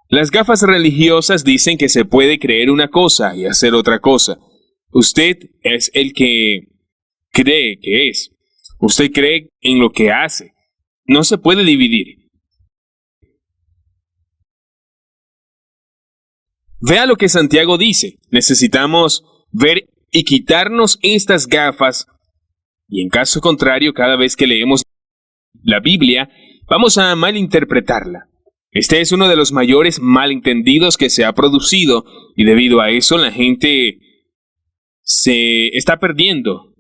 Las gafas religiosas dicen que se puede creer una cosa y hacer otra cosa. Usted es el que cree que es. Usted cree en lo que hace. No se puede dividir. Vea lo que Santiago dice. Necesitamos ver y quitarnos estas gafas. Y en caso contrario, cada vez que leemos la Biblia, vamos a malinterpretarla. Este es uno de los mayores malentendidos que se ha producido, y debido a eso la gente se está perdiendo.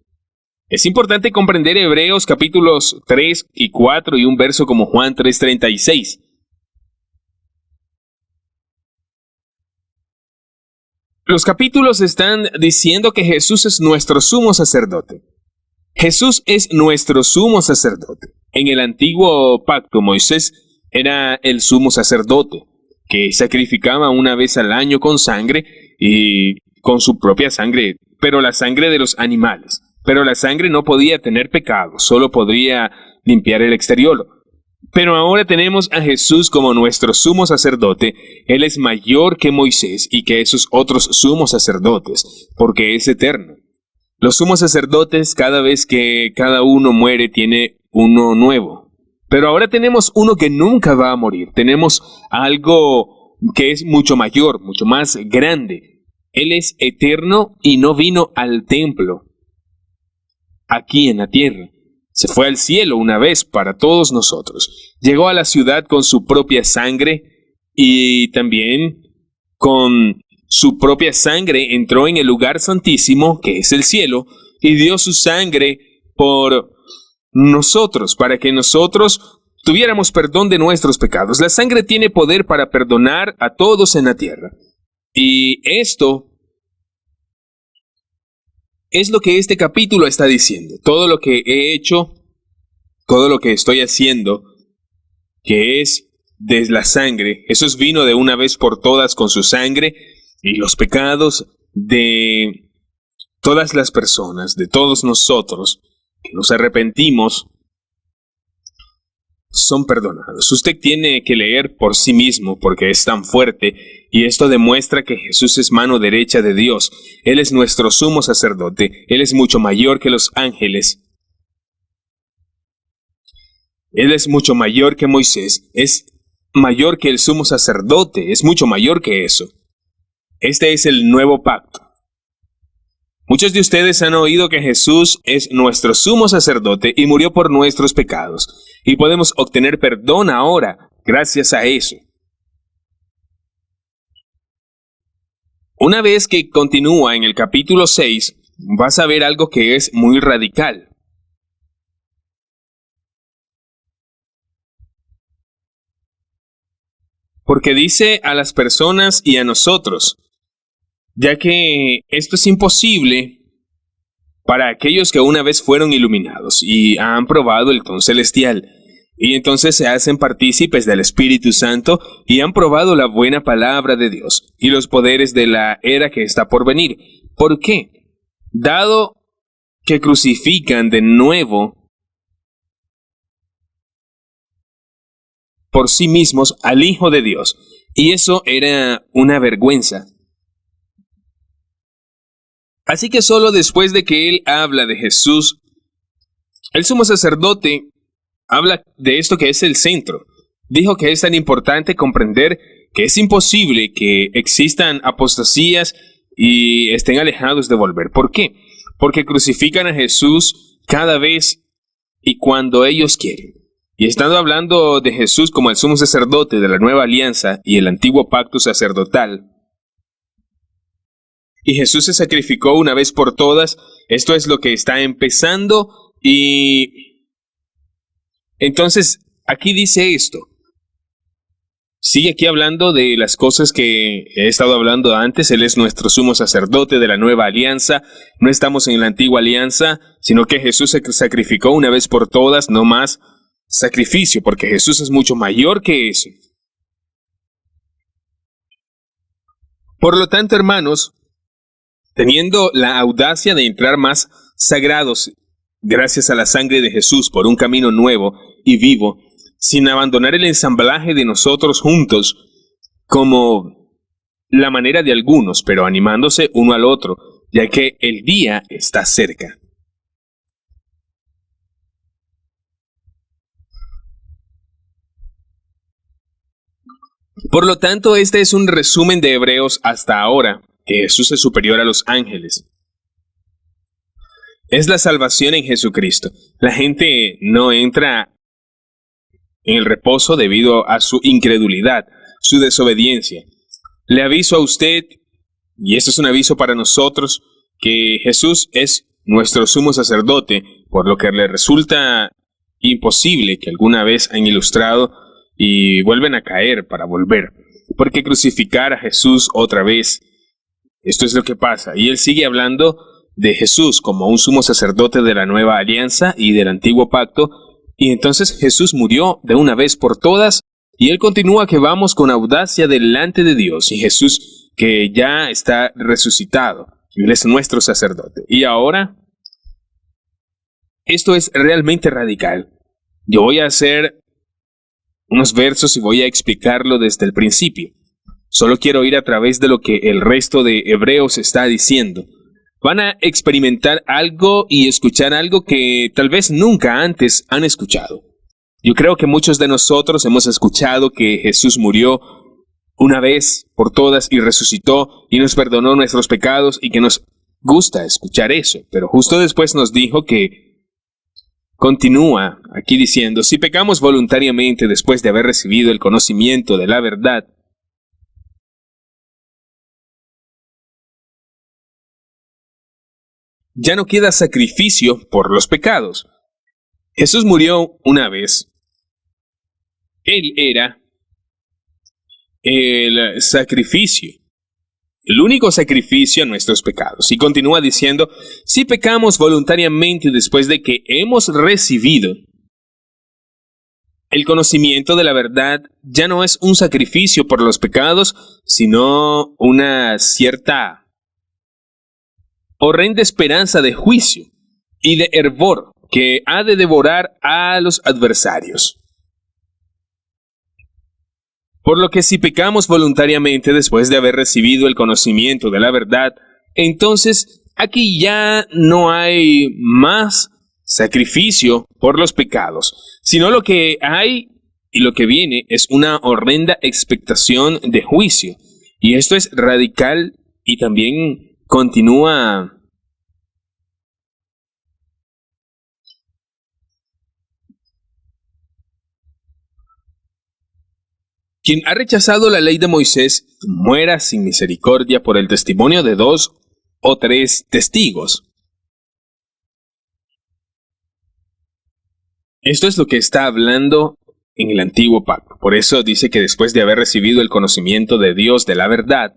Es importante comprender Hebreos capítulos 3 y 4 y un verso como Juan 3:36. Los capítulos están diciendo que Jesús es nuestro sumo sacerdote. Jesús es nuestro sumo sacerdote. En el antiguo pacto, Moisés era el sumo sacerdote, que sacrificaba una vez al año con sangre y con su propia sangre, pero la sangre de los animales. Pero la sangre no podía tener pecado, solo podría limpiar el exterior. Pero ahora tenemos a Jesús como nuestro sumo sacerdote. Él es mayor que Moisés y que esos otros sumos sacerdotes, porque es eterno. Los sumos sacerdotes, cada vez que cada uno muere, tiene uno nuevo. Pero ahora tenemos uno que nunca va a morir. Tenemos algo que es mucho mayor, mucho más grande. Él es eterno y no vino al templo aquí en la tierra. Se fue al cielo una vez para todos nosotros. Llegó a la ciudad con su propia sangre y también con su propia sangre entró en el lugar santísimo, que es el cielo, y dio su sangre por nosotros, para que nosotros tuviéramos perdón de nuestros pecados. La sangre tiene poder para perdonar a todos en la tierra. Y esto es lo que este capítulo está diciendo. Todo lo que he hecho, todo lo que estoy haciendo, que es de la sangre, Jesús vino de una vez por todas con su sangre, y los pecados de todas las personas, de todos nosotros, que nos arrepentimos, son perdonados. Usted tiene que leer por sí mismo porque es tan fuerte, y esto demuestra que Jesús es mano derecha de Dios. Él es nuestro sumo sacerdote. Él es mucho mayor que los ángeles. Él es mucho mayor que Moisés. Es mayor que el sumo sacerdote. Es mucho mayor que eso. Este es el nuevo pacto. Muchos de ustedes han oído que Jesús es nuestro sumo sacerdote y murió por nuestros pecados. Y podemos obtener perdón ahora gracias a eso. Una vez que continúa en el capítulo 6, vas a ver algo que es muy radical. Porque dice a las personas y a nosotros, ya que esto es imposible para aquellos que una vez fueron iluminados y han probado el don celestial, y entonces se hacen partícipes del Espíritu Santo y han probado la buena palabra de Dios y los poderes de la era que está por venir. ¿Por qué? Dado que crucifican de nuevo por sí mismos al Hijo de Dios, y eso era una vergüenza. Así que solo después de que él habla de Jesús, el sumo sacerdote habla de esto que es el centro. Dijo que es tan importante comprender que es imposible que existan apostasías y estén alejados de volver. ¿Por qué? Porque crucifican a Jesús cada vez y cuando ellos quieren. Y estando hablando de Jesús como el sumo sacerdote de la nueva alianza y el antiguo pacto sacerdotal, y Jesús se sacrificó una vez por todas, esto es lo que está empezando. Y entonces aquí dice esto: Sigue aquí hablando de las cosas que he estado hablando antes. Él es nuestro sumo sacerdote de la nueva alianza. No estamos en la antigua alianza, sino que Jesús se sacrificó una vez por todas, no más sacrificio, porque Jesús es mucho mayor que eso. Por lo tanto, hermanos, teniendo la audacia de entrar más sagrados gracias a la sangre de Jesús por un camino nuevo y vivo, sin abandonar el ensamblaje de nosotros juntos como la manera de algunos, pero animándose uno al otro, ya que el día está cerca. Por lo tanto, este es un resumen de Hebreos hasta ahora, que Jesús es superior a los ángeles. Es la salvación en Jesucristo. La gente no entra en el reposo debido a su incredulidad, su desobediencia. Le aviso a usted, y este es un aviso para nosotros, que Jesús es nuestro sumo sacerdote, por lo que le resulta imposible que alguna vez han ilustrado y vuelven a caer para volver. Porque crucificar a Jesús otra vez, esto es lo que pasa. Y él sigue hablando de Jesús como un sumo sacerdote de la nueva alianza y del antiguo pacto. Y entonces Jesús murió de una vez por todas. Y él continúa que vamos con audacia delante de Dios. Y Jesús que ya está resucitado. Él es nuestro sacerdote. Y ahora, esto es realmente radical. Yo voy a hacer unos versos y voy a explicarlo desde el principio. Solo quiero ir a través de lo que el resto de Hebreos está diciendo. Van a experimentar algo y escuchar algo que tal vez nunca antes han escuchado. Yo creo que muchos de nosotros hemos escuchado que Jesús murió una vez por todas y resucitó y nos perdonó nuestros pecados y que nos gusta escuchar eso. Pero justo después nos dijo que continúa aquí diciendo, si pecamos voluntariamente después de haber recibido el conocimiento de la verdad, ya no queda sacrificio por los pecados. Jesús murió una vez. Él era el sacrificio, el único sacrificio a nuestros pecados. Y continúa diciendo, si pecamos voluntariamente después de que hemos recibido el conocimiento de la verdad, ya no es un sacrificio por los pecados, sino una cierta horrenda esperanza de juicio y de hervor que ha de devorar a los adversarios. Por lo que si pecamos voluntariamente después de haber recibido el conocimiento de la verdad, entonces aquí ya no hay más sacrificio por los pecados, sino lo que hay y lo que viene es una horrenda expectación de juicio. Y esto es radical y también continúa quien ha rechazado la ley de Moisés muera sin misericordia por el testimonio de 2 o 3 testigos. Esto es lo que está hablando en el antiguo pacto. Por eso dice que después de haber recibido el conocimiento de Dios de la verdad,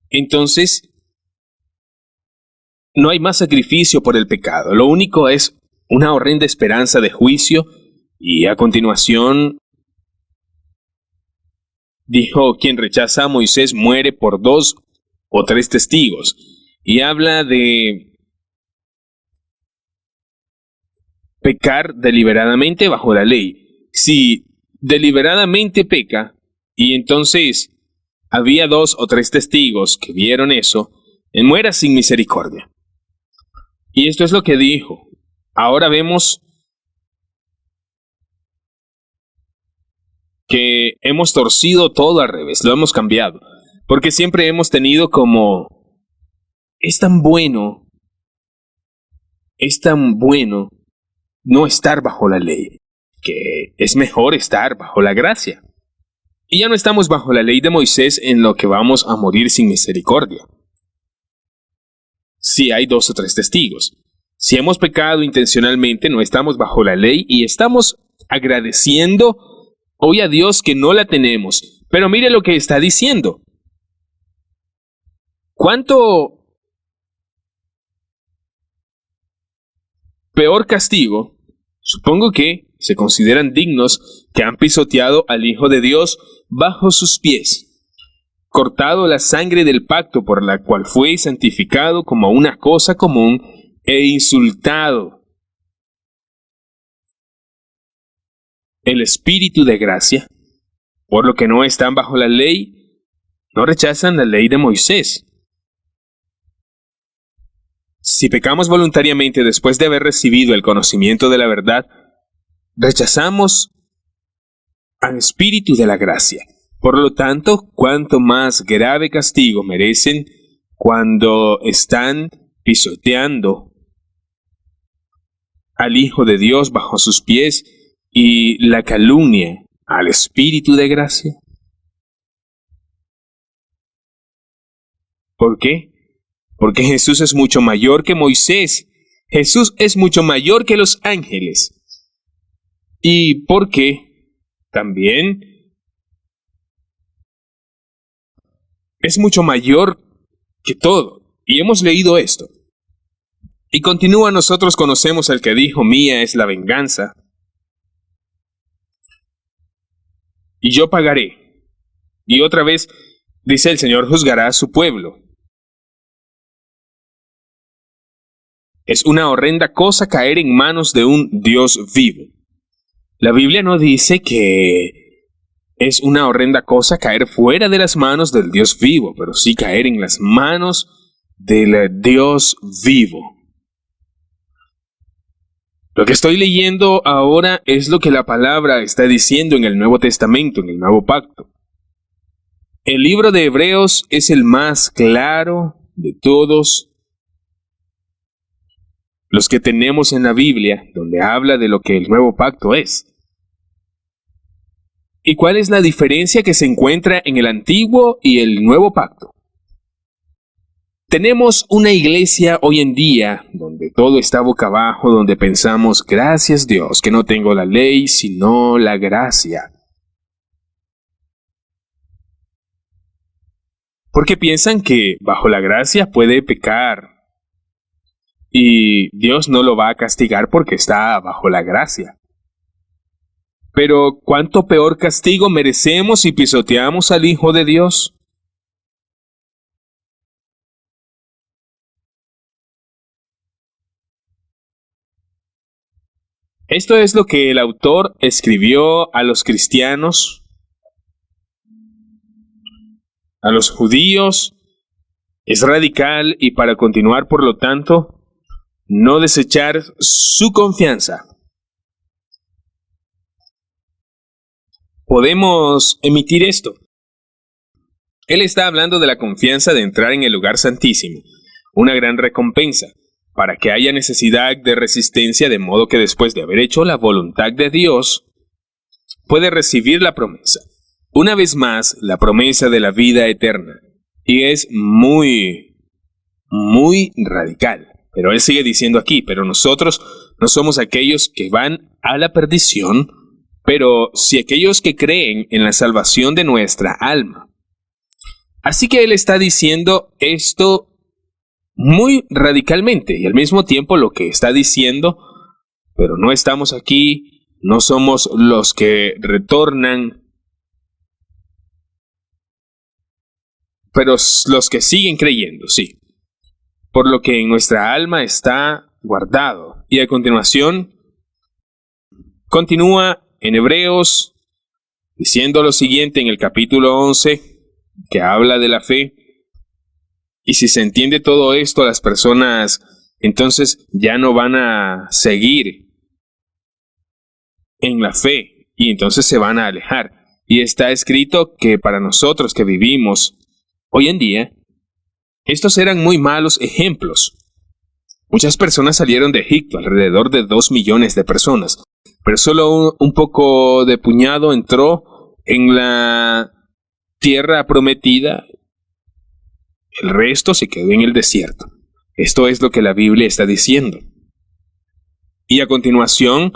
entonces no hay más sacrificio por el pecado. Lo único es una horrenda esperanza de juicio y a continuación dijo, quien rechaza a Moisés muere por 2 o 3 testigos. Y habla de pecar deliberadamente bajo la ley. Si deliberadamente peca, y entonces había 2 o 3 testigos que vieron eso, él muera sin misericordia. Y esto es lo que dijo. Ahora vemos que hemos torcido todo al revés, lo hemos cambiado. Porque siempre hemos tenido como, es tan bueno no estar bajo la ley, que es mejor estar bajo la gracia. Y ya no estamos bajo la ley de Moisés en lo que vamos a morir sin misericordia. Si hay 2 o 3 testigos. Si hemos pecado intencionalmente, no estamos bajo la ley y estamos agradeciendo hoy a Dios que no la tenemos. Pero mire lo que está diciendo. ¿Cuánto peor castigo? Supongo que se consideran dignos que han pisoteado al Hijo de Dios bajo sus pies, cortado la sangre del pacto por la cual fue santificado como una cosa común e insultado el Espíritu de gracia, por lo que no están bajo la ley, no rechazan la ley de Moisés. Si pecamos voluntariamente después de haber recibido el conocimiento de la verdad, rechazamos al Espíritu de la gracia. Por lo tanto, cuánto más grave castigo merecen cuando están pisoteando al Hijo de Dios bajo sus pies y la calumnia al Espíritu de gracia. ¿Por qué? Porque Jesús es mucho mayor que Moisés. Jesús es mucho mayor que los ángeles. Y porque también es mucho mayor que todo. Y hemos leído esto. Y continúa: nosotros conocemos al que dijo: mía es la venganza, y yo pagaré. Y otra vez dice: el Señor juzgará a su pueblo. Es una horrenda cosa caer en manos de un Dios vivo. La Biblia no dice que es una horrenda cosa caer fuera de las manos del Dios vivo, pero sí caer en las manos del Dios vivo. Lo que estoy leyendo ahora es lo que la palabra está diciendo en el Nuevo Testamento, en el Nuevo Pacto. El libro de Hebreos es el más claro de todos los que tenemos en la Biblia, donde habla de lo que el Nuevo Pacto es. ¿Y cuál es la diferencia que se encuentra en el Antiguo y el Nuevo Pacto? Tenemos una iglesia hoy en día donde todo está boca abajo, donde pensamos: gracias Dios que no tengo la ley, sino la gracia. Porque piensan que bajo la gracia puede pecar y Dios no lo va a castigar porque está bajo la gracia. Pero ¿cuánto peor castigo merecemos si pisoteamos al Hijo de Dios? Esto es lo que el autor escribió a los cristianos, a los judíos. Es radical y para continuar, por lo tanto, no desechar su confianza. Podemos emitir esto. Él está hablando de la confianza de entrar en el lugar santísimo, una gran recompensa, para que haya necesidad de resistencia, de modo que después de haber hecho la voluntad de Dios, puede recibir la promesa. Una vez más, la promesa de la vida eterna. Y es muy radical. Pero él sigue diciendo aquí: pero nosotros no somos aquellos que van a la perdición, pero sí aquellos que creen en la salvación de nuestra alma. Así que él está diciendo esto muy radicalmente, y al mismo tiempo lo que está diciendo: pero no estamos aquí, no somos los que retornan, pero los que siguen creyendo, sí. Por lo que en nuestra alma está guardado. Y a continuación, continúa en Hebreos diciendo lo siguiente en el capítulo 11, que habla de la fe. Y si se entiende todo esto, las personas entonces ya no van a seguir en la fe y entonces se van a alejar. Y está escrito que para nosotros que vivimos hoy en día, estos eran muy malos ejemplos. Muchas personas salieron de Egipto, alrededor de 2 millones de personas, pero solo un poco de puñado entró en la tierra prometida. El resto se quedó en el desierto. Esto es lo que la Biblia está diciendo. Y a continuación,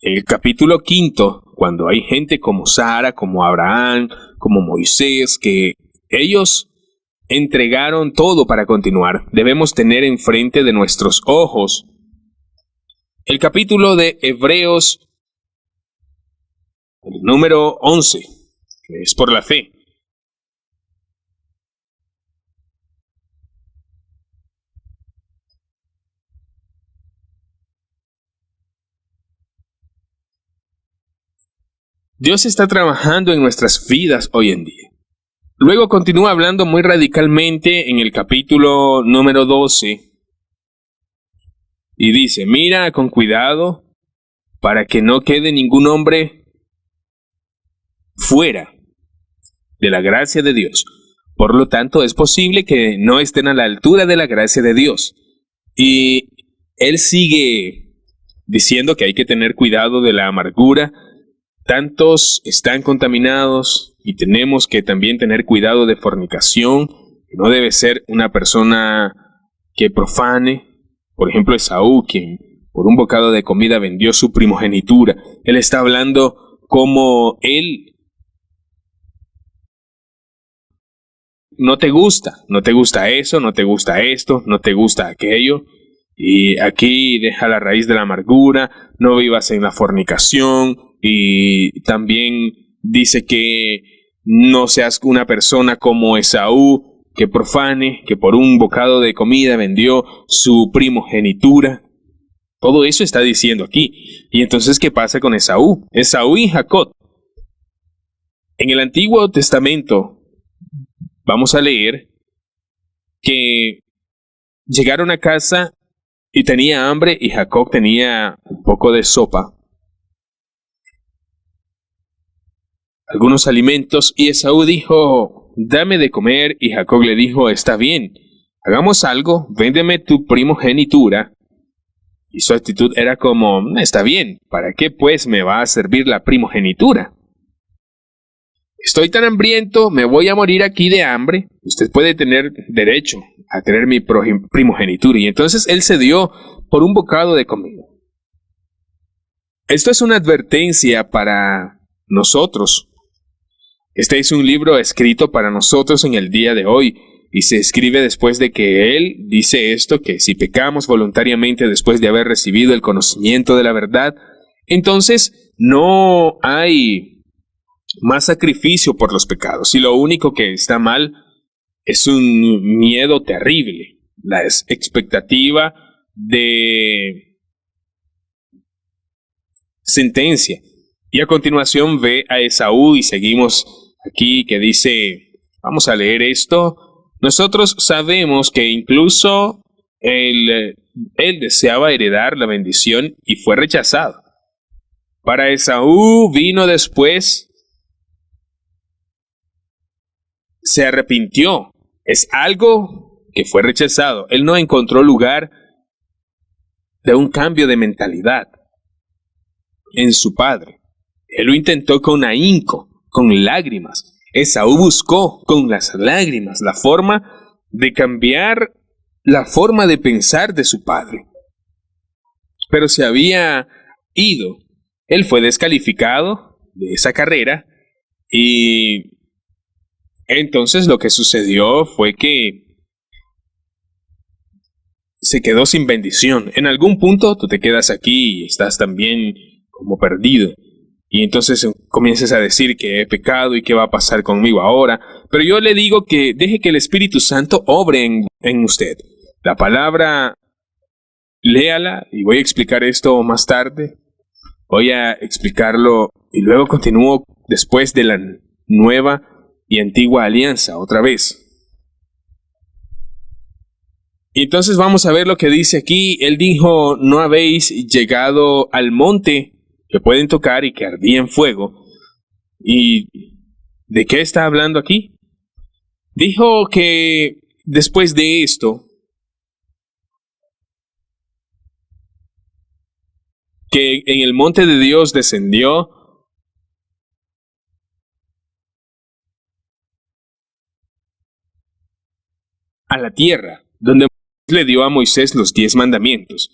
en el capítulo 5, cuando hay gente como Sara, como Abraham, como Moisés, que ellos entregaron todo para continuar. Debemos tener enfrente de nuestros ojos el capítulo de Hebreos, el número 11, que es por la fe. Dios está trabajando en nuestras vidas hoy en día. Luego continúa hablando muy radicalmente en el capítulo número 12 y dice, mira con cuidado para que no quede ningún hombre fuera de la gracia de Dios. Por lo tanto, es posible que no estén a la altura de la gracia de Dios. Y él sigue diciendo que hay que tener cuidado de la amargura. Tantos están contaminados y tenemos que también tener cuidado de fornicación. No debe ser una persona que profane. Por ejemplo, Esaú, quien por un bocado de comida vendió su primogenitura. Él está hablando como él no te gusta eso, no te gusta esto, no te gusta aquello. Y aquí deja la raíz de la amargura, no vivas en la fornicación, y también dice que no seas una persona como Esaú, que profane, que por un bocado de comida vendió su primogenitura. Todo eso está diciendo aquí. Y entonces, ¿qué pasa con Esaú? Esaú y Jacob. En el Antiguo Testamento vamos a leer que llegaron a casa y tenía hambre y Jacob tenía un poco de sopa, algunos alimentos, y Esaú dijo, dame de comer, y Jacob le dijo, está bien, hagamos algo, véndeme tu primogenitura. Y su actitud era como, está bien, ¿para qué pues me va a servir la primogenitura? Estoy tan hambriento, me voy a morir aquí de hambre. Usted puede tener derecho a tener mi primogenitura. Y entonces él cedió por un bocado de comida. Esto es una advertencia para nosotros. Este es un libro escrito para nosotros en el día de hoy. Y se escribe después de que él dice esto, que si pecamos voluntariamente después de haber recibido el conocimiento de la verdad, entonces no hay más sacrificio por los pecados. Y lo único que está mal es un miedo terrible, la expectativa de sentencia. Y a continuación ve a Esaú y seguimos aquí que dice, vamos a leer esto. Nosotros sabemos que incluso él deseaba heredar la bendición y fue rechazado. Para Esaú vino después, se arrepintió. Es algo que fue rechazado. Él no encontró lugar de un cambio de mentalidad en su padre. Él lo intentó con ahínco, con lágrimas. Esaú buscó con las lágrimas la forma de cambiar la forma de pensar de su padre. Pero se había ido. Él fue descalificado de esa carrera y entonces lo que sucedió fue que se quedó sin bendición. En algún punto tú te quedas aquí y estás también como perdido. Y entonces comienzas a decir que he pecado y qué va a pasar conmigo ahora. Pero yo le digo que deje que el Espíritu Santo obre en usted. La palabra, léala, y voy a explicar esto más tarde. Voy a explicarlo y luego continúo después de la nueva y antigua alianza otra vez. Y entonces vamos a ver lo que dice aquí. Él dijo, no habéis llegado al monte que pueden tocar y que ardía en fuego. ¿Y de qué está hablando aquí? Dijo que después de esto, que en el monte de Dios descendió a la tierra, donde le dio a Moisés los 10 mandamientos.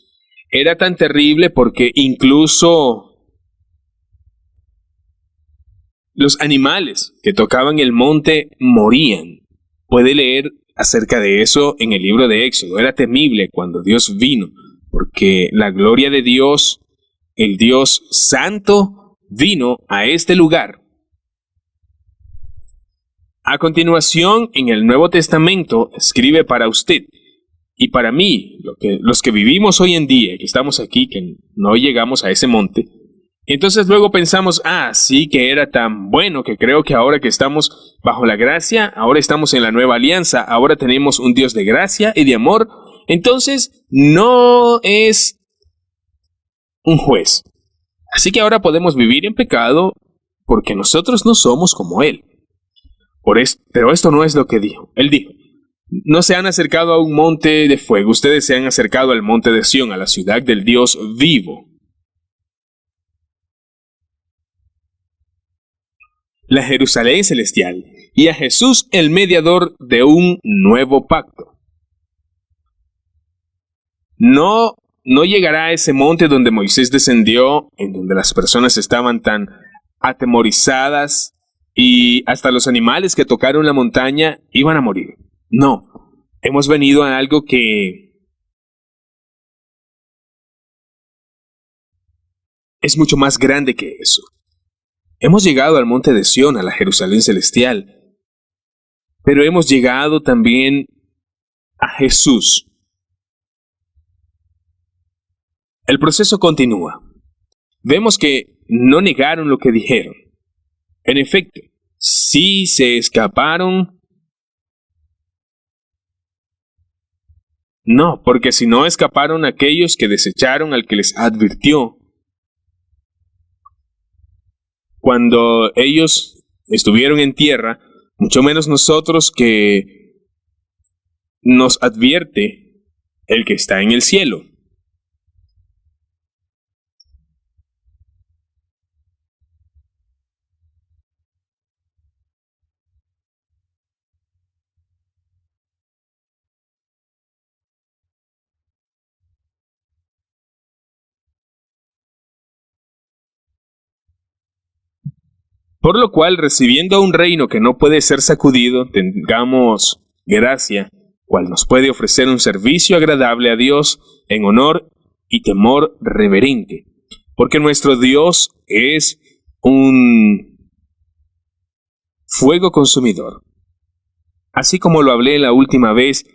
Era tan terrible porque incluso Los animales que tocaban el monte morían. Puede leer acerca de eso en el libro de Éxodo. Era temible cuando Dios vino, porque la gloria de Dios, el Dios Santo, vino a este lugar. A continuación, en el Nuevo Testamento, escribe para usted y para mí, los que vivimos hoy en día, que estamos aquí, que no llegamos a ese monte. Entonces luego pensamos, sí que era tan bueno que creo que ahora que estamos bajo la gracia, ahora estamos en la nueva alianza, ahora tenemos un Dios de gracia y de amor. Entonces no es un juez. Así que ahora podemos vivir en pecado porque nosotros no somos como Él. Pero esto no es lo que dijo. Él dijo, no se han acercado a un monte de fuego, ustedes se han acercado al monte de Sión, a la ciudad del Dios vivo. La Jerusalén celestial, y a Jesús el mediador de un nuevo pacto. No llegará a ese monte donde Moisés descendió, en donde las personas estaban tan atemorizadas y hasta los animales que tocaron la montaña iban a morir. No, hemos venido a algo que es mucho más grande que eso. Hemos llegado al monte de Sión, a la Jerusalén celestial, pero hemos llegado también a Jesús. El proceso continúa. Vemos que no negaron lo que dijeron. En efecto, sí se escaparon. No, porque si no escaparon aquellos que desecharon al que les advirtió. Cuando ellos estuvieron en tierra, mucho menos nosotros que nos advierte el que está en el cielo. Por lo cual, recibiendo un reino que no puede ser sacudido, tengamos gracia, cual nos puede ofrecer un servicio agradable a Dios en honor y temor reverente. Porque nuestro Dios es un fuego consumidor. Así como lo hablé la última vez,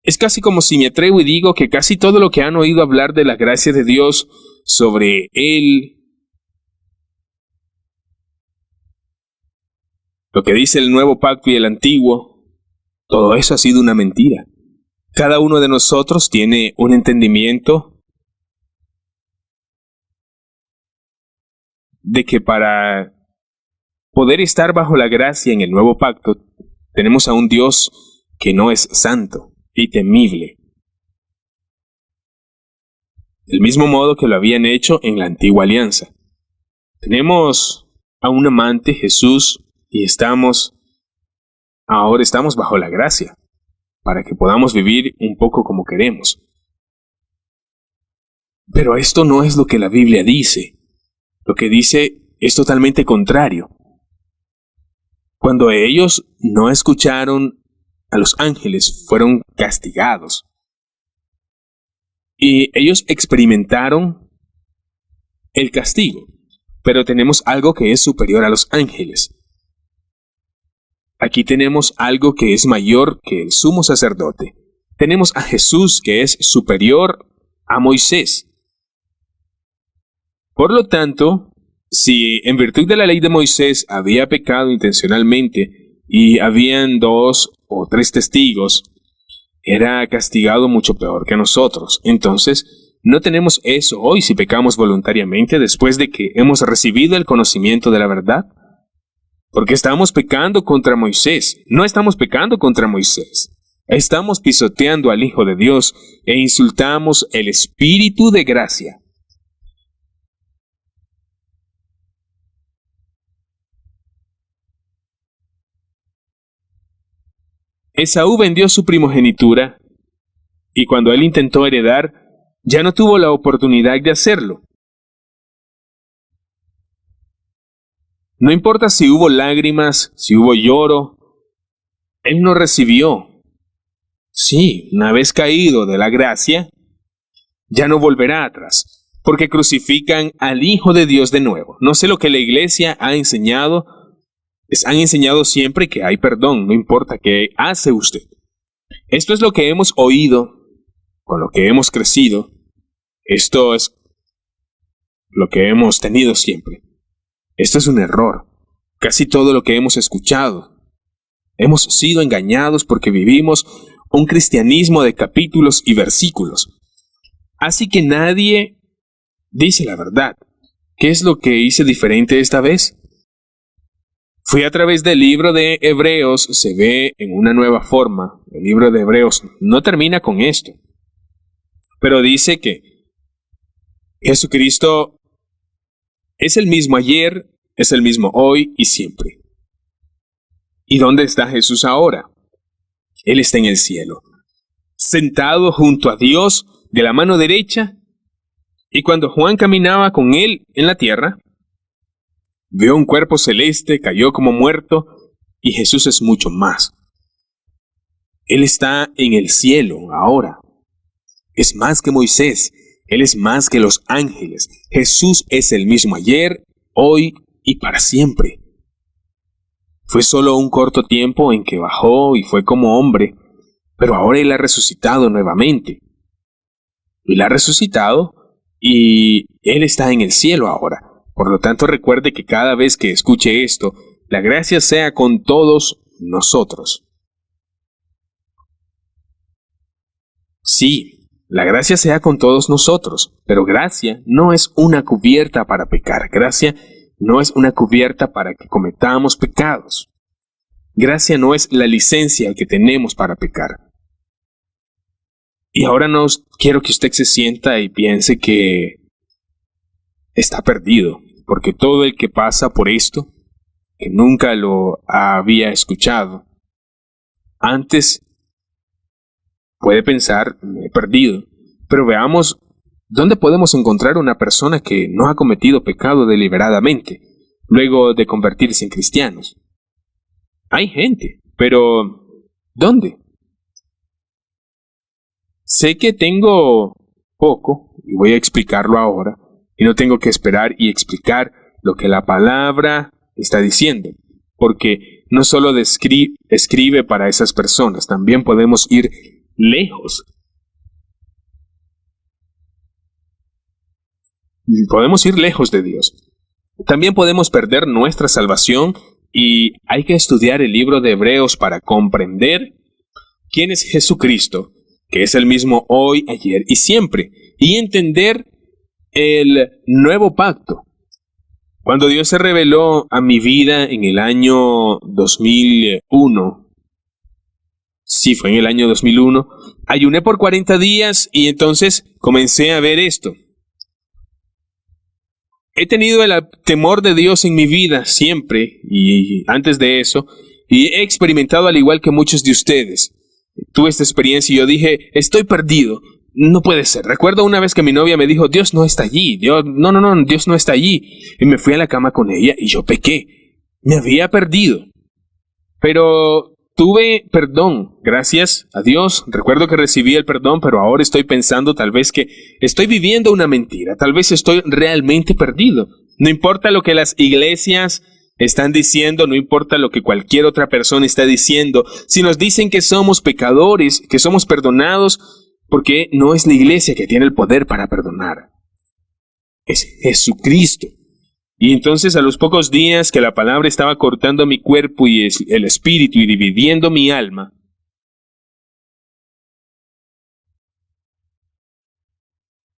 es casi como si me atrevo y digo que casi todo lo que han oído hablar de la gracia de Dios sobre Él, lo que dice el nuevo pacto y el antiguo, todo eso ha sido una mentira. Cada uno de nosotros tiene un entendimiento de que para poder estar bajo la gracia en el nuevo pacto, tenemos a un Dios que no es santo y temible, del mismo modo que lo habían hecho en la antigua alianza. Tenemos a un amante, Jesús, y ahora estamos bajo la gracia, para que podamos vivir un poco como queremos. Pero esto no es lo que la Biblia dice. Lo que dice es totalmente contrario. Cuando ellos no escucharon a los ángeles, fueron castigados. Y ellos experimentaron el castigo. Pero tenemos algo que es superior a los ángeles. Aquí tenemos algo que es mayor que el sumo sacerdote. Tenemos a Jesús que es superior a Moisés. Por lo tanto, si en virtud de la ley de Moisés había pecado intencionalmente y habían 2 o 3 testigos, era castigado mucho peor que nosotros. Entonces, no tenemos eso hoy si pecamos voluntariamente después de que hemos recibido el conocimiento de la verdad. Porque estamos pecando contra Moisés. No estamos pecando contra Moisés. Estamos pisoteando al Hijo de Dios e insultamos el Espíritu de gracia. Esaú vendió su primogenitura y cuando él intentó heredar, ya no tuvo la oportunidad de hacerlo. No importa si hubo lágrimas, si hubo lloro, él no recibió. Sí, una vez caído de la gracia, ya no volverá atrás, porque crucifican al Hijo de Dios de nuevo. No sé lo que la iglesia ha enseñado. Les han enseñado siempre que hay perdón, no importa qué hace usted. Esto es lo que hemos oído, con lo que hemos crecido. Esto es lo que hemos tenido siempre. Esto es un error. Casi todo lo que hemos escuchado. Hemos sido engañados porque vivimos un cristianismo de capítulos y versículos. Así que nadie dice la verdad. ¿Qué es lo que hice diferente esta vez? Fui a través del libro de Hebreos, se ve en una nueva forma. El libro de Hebreos no termina con esto, pero dice que Jesucristo es el mismo ayer, es el mismo hoy y siempre. ¿Y dónde está Jesús ahora? Él está en el cielo, sentado junto a Dios de la mano derecha, y cuando Juan caminaba con él en la tierra, vio un cuerpo celeste, cayó como muerto, y Jesús es mucho más. Él está en el cielo ahora. Es más que Moisés, Él es más que los ángeles. Jesús es el mismo ayer, hoy y para siempre. Fue solo un corto tiempo en que bajó y fue como hombre, pero ahora Él ha resucitado nuevamente. Él ha resucitado y Él está en el cielo ahora. Por lo tanto, recuerde que cada vez que escuche esto, la gracia sea con todos nosotros. Sí, la gracia sea con todos nosotros, pero gracia no es una cubierta para pecar. Gracia no es una cubierta para que cometamos pecados. Gracia no es la licencia que tenemos para pecar. Y ahora no quiero que usted se sienta y piense que está perdido, porque todo el que pasa por esto, que nunca lo había escuchado, antes puede pensar, me he perdido. Pero veamos dónde podemos encontrar una persona que no ha cometido pecado deliberadamente, luego de convertirse en cristianos. Hay gente, pero ¿dónde? Sé que tengo poco, y voy a explicarlo ahora, y no tengo que esperar y explicar lo que la palabra está diciendo, porque no solo escribe para esas personas, también podemos ir lejos. Podemos ir lejos de Dios. También podemos perder nuestra salvación y hay que estudiar el libro de Hebreos para comprender quién es Jesucristo, que es el mismo hoy, ayer y siempre, y entender el nuevo pacto. Cuando Dios se reveló a mi vida en el año 2001, sí, fue en el año 2001, ayuné por 40 días y entonces comencé a ver esto. He tenido el temor de Dios en mi vida siempre y antes de eso, y he experimentado al igual que muchos de ustedes. Tuve esta experiencia y yo dije, estoy perdido, no puede ser. Recuerdo una vez que mi novia me dijo, Dios no está allí, Dios no está allí. Y me fui a la cama con ella y yo pequé, me había perdido. Pero tuve perdón, gracias a Dios. Recuerdo que recibí el perdón, pero ahora estoy pensando tal vez que estoy viviendo una mentira. Tal vez estoy realmente perdido. No importa lo que las iglesias están diciendo, no importa lo que cualquier otra persona está diciendo. Si nos dicen que somos pecadores, que somos perdonados, porque no es la iglesia que tiene el poder para perdonar. Es Jesucristo. Y entonces a los pocos días que la palabra estaba cortando mi cuerpo y el espíritu y dividiendo mi alma,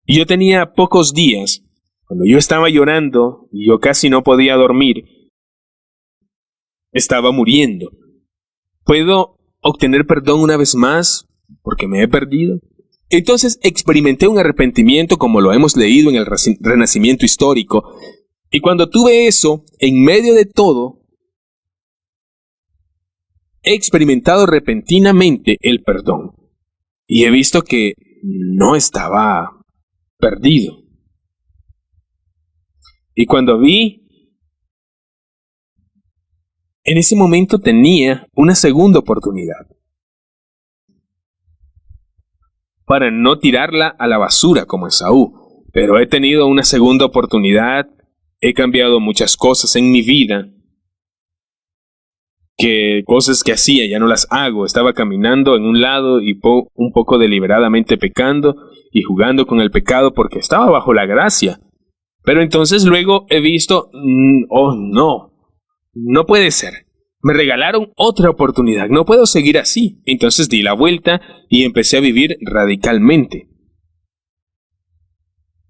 y yo tenía pocos días, cuando yo estaba llorando y yo casi no podía dormir, estaba muriendo. ¿Puedo obtener perdón una vez más porque me he perdido? Entonces experimenté un arrepentimiento como lo hemos leído en el Renacimiento histórico. Y cuando tuve eso, en medio de todo, he experimentado repentinamente el perdón. y he visto que no estaba perdido. Y cuando vi, en ese momento tenía una segunda oportunidad para no tirarla a la basura como Esaú. Pero he tenido una segunda oportunidad, he cambiado muchas cosas en mi vida, que cosas que hacía ya no las hago. Estaba caminando en un lado y un poco deliberadamente pecando y jugando con el pecado porque estaba bajo la gracia. Pero entonces luego he visto, oh no, no puede ser. Me regalaron otra oportunidad, no puedo seguir así. Entonces di la vuelta y empecé a vivir radicalmente.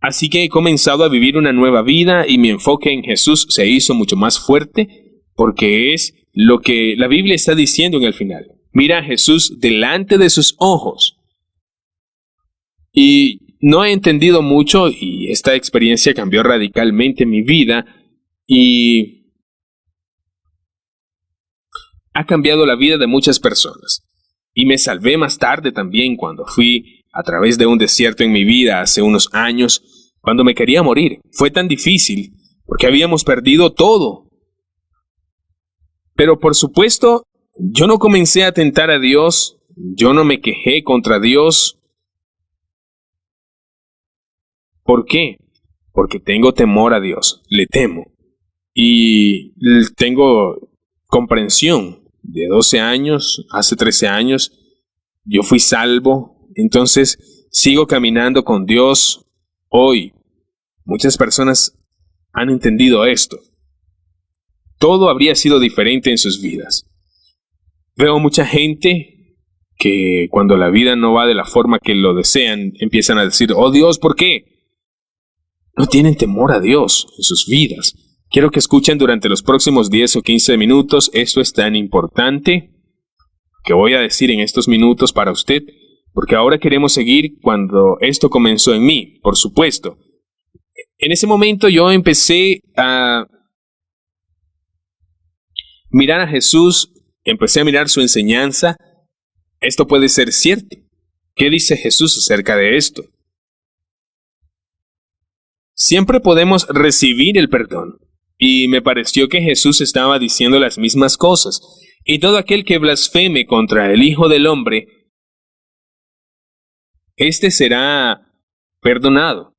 Así que he comenzado a vivir una nueva vida y mi enfoque en Jesús se hizo mucho más fuerte porque es lo que la Biblia está diciendo en el final. Mira a Jesús delante de sus ojos. Y no he entendido mucho y esta experiencia cambió radicalmente mi vida y ha cambiado la vida de muchas personas. Y me salvé más tarde también cuando fui a través de un desierto en mi vida hace unos años, cuando me quería morir. Fue tan difícil porque habíamos perdido todo. Pero por supuesto, yo no comencé a tentar a Dios, yo no me quejé contra Dios. ¿Por qué? Porque tengo temor a Dios, le temo. Y tengo comprensión. De 12 años, hace 13 años, yo fui salvo. Entonces, sigo caminando con Dios hoy. Muchas personas han entendido esto. Todo habría sido diferente en sus vidas. Veo mucha gente que cuando la vida no va de la forma que lo desean, empiezan a decir, oh Dios, ¿por qué? No tienen temor a Dios en sus vidas. Quiero que escuchen durante los próximos 10 o 15 minutos. Esto es tan importante que voy a decir en estos minutos para usted, porque ahora queremos seguir cuando esto comenzó en mí, por supuesto. En ese momento yo empecé a mirar a Jesús, empecé a mirar su enseñanza. Esto puede ser cierto. ¿Qué dice Jesús acerca de esto? Siempre podemos recibir el perdón. Y me pareció que Jesús estaba diciendo las mismas cosas. Y todo aquel que blasfeme contra el Hijo del Hombre, éste será perdonado.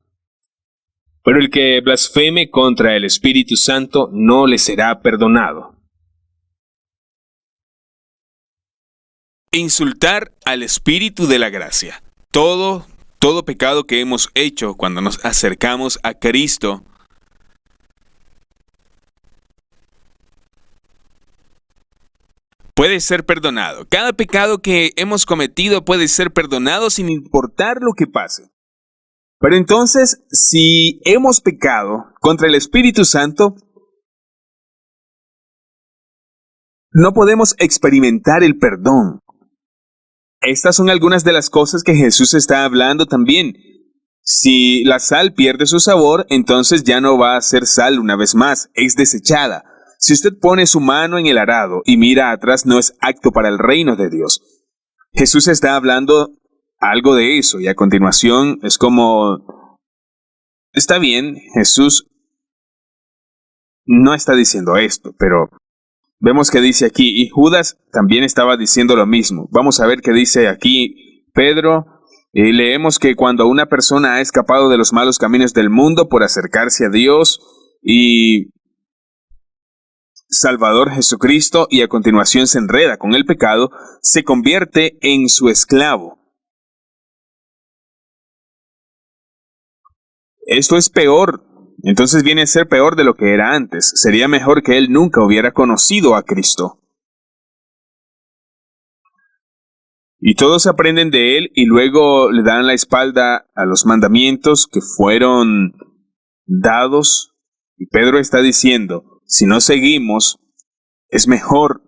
Pero el que blasfeme contra el Espíritu Santo no le será perdonado. Insultar al Espíritu de la gracia. Todo pecado que hemos hecho cuando nos acercamos a Cristo puede ser perdonado. Cada pecado que hemos cometido puede ser perdonado sin importar lo que pase. Pero entonces, si hemos pecado contra el Espíritu Santo, no podemos experimentar el perdón. Estas son algunas de las cosas que Jesús está hablando también. Si la sal pierde su sabor, entonces ya no va a ser sal una vez más, es desechada. Si usted pone su mano en el arado y mira atrás, no es apto para el reino de Dios. Jesús está hablando algo de eso y a continuación es como, está bien, Jesús no está diciendo esto, pero vemos que dice aquí, y Judas también estaba diciendo lo mismo. Vamos a ver qué dice aquí Pedro. Leemos que cuando una persona ha escapado de los malos caminos del mundo por acercarse a Dios y Salvador Jesucristo, y a continuación se enreda con el pecado, se convierte en su esclavo. Esto es peor. Entonces viene a ser peor de lo que era antes. Sería mejor que él nunca hubiera conocido a Cristo. Y todos aprenden de él y luego le dan la espalda a los mandamientos que fueron dados. Y Pedro está diciendo, si no seguimos, es mejor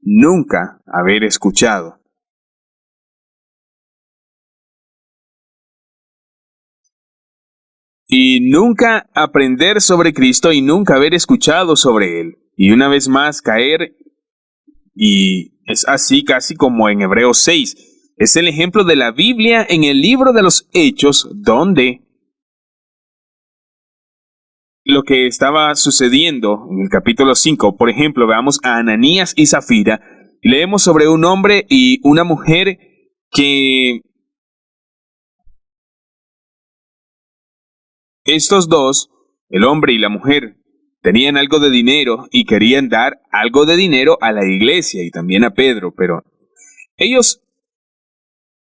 nunca haber escuchado. Y nunca aprender sobre Cristo y nunca haber escuchado sobre Él. Y una vez más caer, y es así casi como en Hebreos 6. Es el ejemplo de la Biblia en el libro de los Hechos, donde lo que estaba sucediendo en el capítulo 5, por ejemplo, veamos a Ananías y Zafira, y leemos sobre un hombre y una mujer que estos dos, el hombre y la mujer, tenían algo de dinero y querían dar algo de dinero a la iglesia y también a Pedro, pero ellos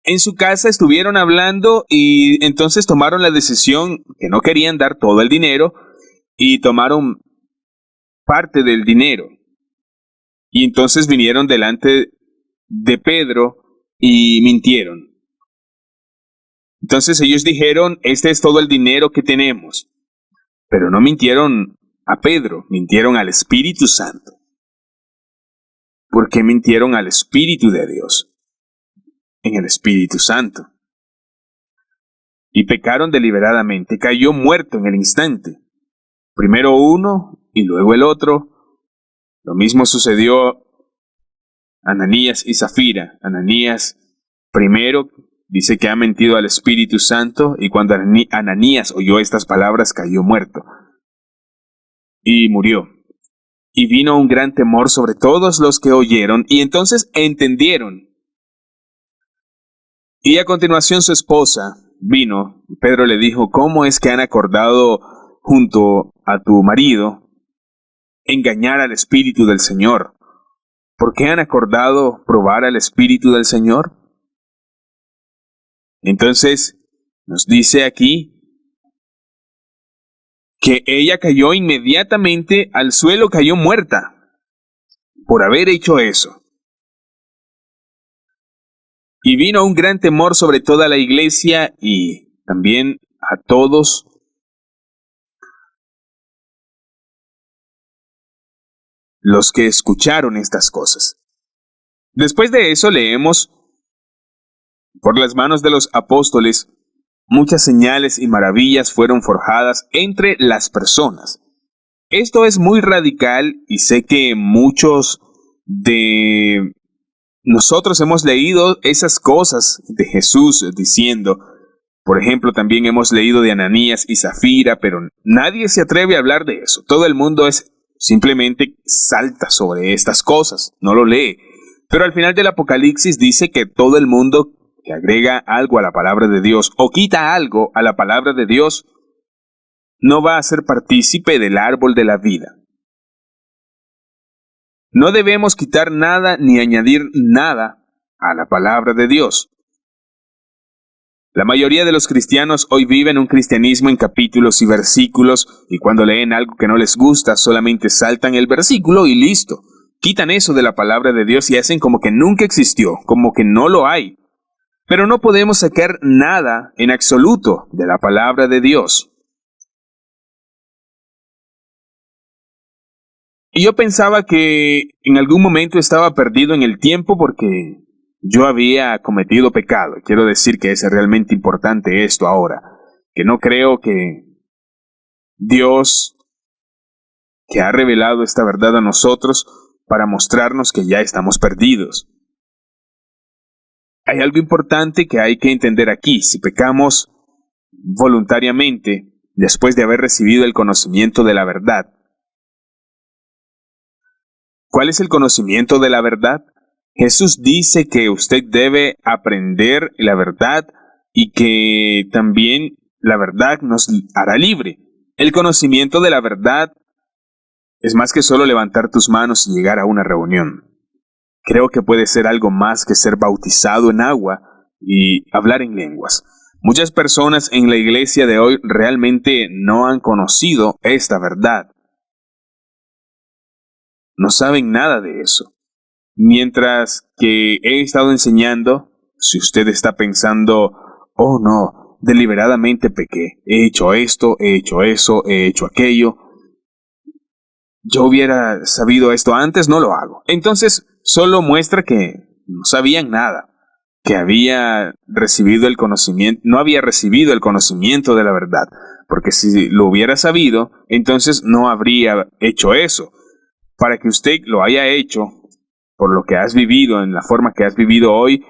en su casa estuvieron hablando y entonces tomaron la decisión que no querían dar todo el dinero y tomaron parte del dinero. Y entonces vinieron delante de Pedro y mintieron. Entonces ellos dijeron, este es todo el dinero que tenemos. Pero no mintieron a Pedro, mintieron al Espíritu Santo. ¿Por qué mintieron al Espíritu de Dios? En el Espíritu Santo. Y pecaron deliberadamente, cayó muerto en el instante. Primero uno y luego el otro. Lo mismo sucedió a Ananías y Zafira. Ananías primero dice que ha mentido al Espíritu Santo y cuando Ananías oyó estas palabras cayó muerto y murió. Y vino un gran temor sobre todos los que oyeron y entonces entendieron. Y a continuación su esposa vino. Pedro le dijo, ¿cómo es que han acordado junto a tu marido engañar al Espíritu del Señor? ¿Por qué han acordado probar al Espíritu del Señor? Entonces, nos dice aquí que ella cayó inmediatamente al suelo, cayó muerta por haber hecho eso. Y vino un gran temor sobre toda la iglesia y también a todos los que escucharon estas cosas. Después de eso leemos, por las manos de los apóstoles, muchas señales y maravillas fueron forjadas entre las personas. Esto es muy radical y sé que muchos de nosotros hemos leído esas cosas de Jesús diciendo, por ejemplo, también hemos leído de Ananías y Zafira, pero nadie se atreve a hablar de eso. Todo el mundo simplemente salta sobre estas cosas, no lo lee. Pero al final del Apocalipsis dice que todo el mundo que agrega algo a la palabra de Dios o quita algo a la palabra de Dios, no va a ser partícipe del árbol de la vida. No debemos quitar nada ni añadir nada a la palabra de Dios. La mayoría de los cristianos hoy viven un cristianismo en capítulos y versículos, y cuando leen algo que no les gusta, solamente saltan el versículo y listo. Quitan eso de la palabra de Dios y hacen como que nunca existió, como que no lo hay. Pero no podemos sacar nada en absoluto de la palabra de Dios. Y yo pensaba que en algún momento estaba perdido en el tiempo porque yo había cometido pecado. Quiero decir que es realmente importante esto ahora, que no creo que Dios, que ha revelado esta verdad a nosotros para mostrarnos que ya estamos perdidos. Hay algo importante que hay que entender aquí. Si pecamos voluntariamente, después de haber recibido el conocimiento de la verdad, ¿cuál es el conocimiento de la verdad? Jesús dice que usted debe aprender la verdad y que también la verdad nos hará libre. El conocimiento de la verdad es más que solo levantar tus manos y llegar a una reunión. Creo que puede ser algo más que ser bautizado en agua y hablar en lenguas. Muchas personas en la iglesia de hoy realmente no han conocido esta verdad. No saben nada de eso. Mientras que he estado enseñando, si usted está pensando, oh no, deliberadamente pequé, he hecho esto, he hecho eso, he hecho aquello, yo hubiera sabido esto antes, no lo hago. Entonces, solo muestra que no sabían nada, que había recibido el conocimiento, no había recibido el conocimiento de la verdad, porque si lo hubiera sabido, entonces no habría hecho eso. Para que usted lo haya hecho, por lo que has vivido, en la forma que has vivido hoy,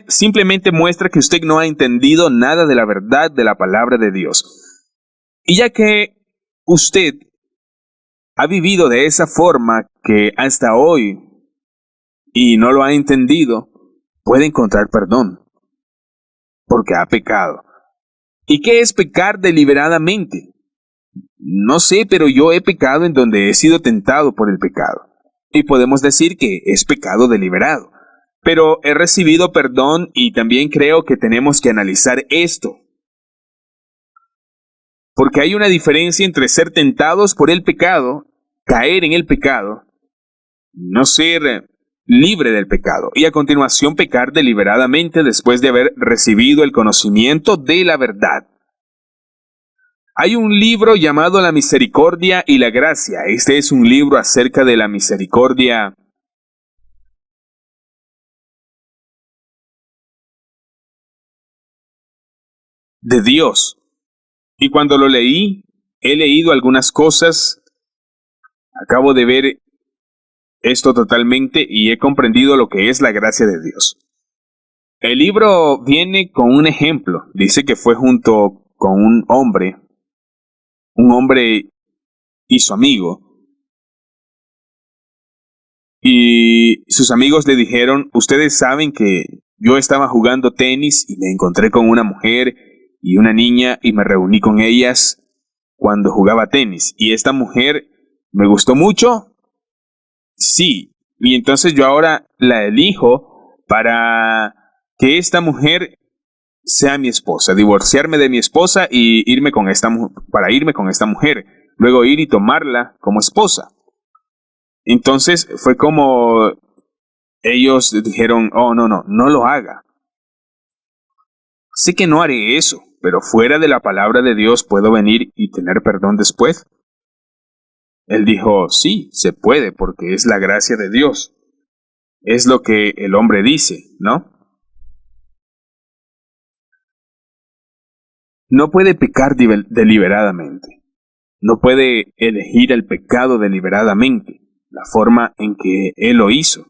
simplemente muestra que usted no ha entendido nada de la verdad de la palabra de Dios. Y ya que usted ha vivido de esa forma que hasta hoy y no lo ha entendido, puede encontrar perdón, porque ha pecado. ¿Y qué es pecar deliberadamente? No sé, pero yo he pecado en donde he sido tentado por el pecado. Y podemos decir que es pecado deliberado. Pero he recibido perdón y también creo que tenemos que analizar esto. Porque hay una diferencia entre ser tentados por el pecado, caer en el pecado, no ser libre del pecado, y a continuación pecar deliberadamente después de haber recibido el conocimiento de la verdad. Hay un libro llamado La Misericordia y la Gracia. Este es un libro acerca de la misericordia de Dios. Y cuando lo leí, he leído algunas cosas, acabo de ver esto totalmente y he comprendido lo que es la gracia de Dios. El libro viene con un ejemplo. Dice que fue junto con un hombre y su amigo. Y sus amigos le dijeron, ustedes saben que yo estaba jugando tenis y me encontré con una mujer y una niña y me reuní con ellas cuando jugaba tenis. Y esta mujer me gustó mucho, sí. Y entonces yo ahora la elijo para que esta mujer sea mi esposa, divorciarme de mi esposa y para irme con esta mujer, luego ir y tomarla como esposa. Entonces fue como ellos dijeron, oh, no lo haga. Sé que no haré eso, pero fuera de la palabra de Dios puedo venir y tener perdón después. Él dijo, sí, se puede, porque es la gracia de Dios. Es lo que el hombre dice, ¿no? No puede pecar deliberadamente. No puede elegir el pecado deliberadamente, la forma en que él lo hizo.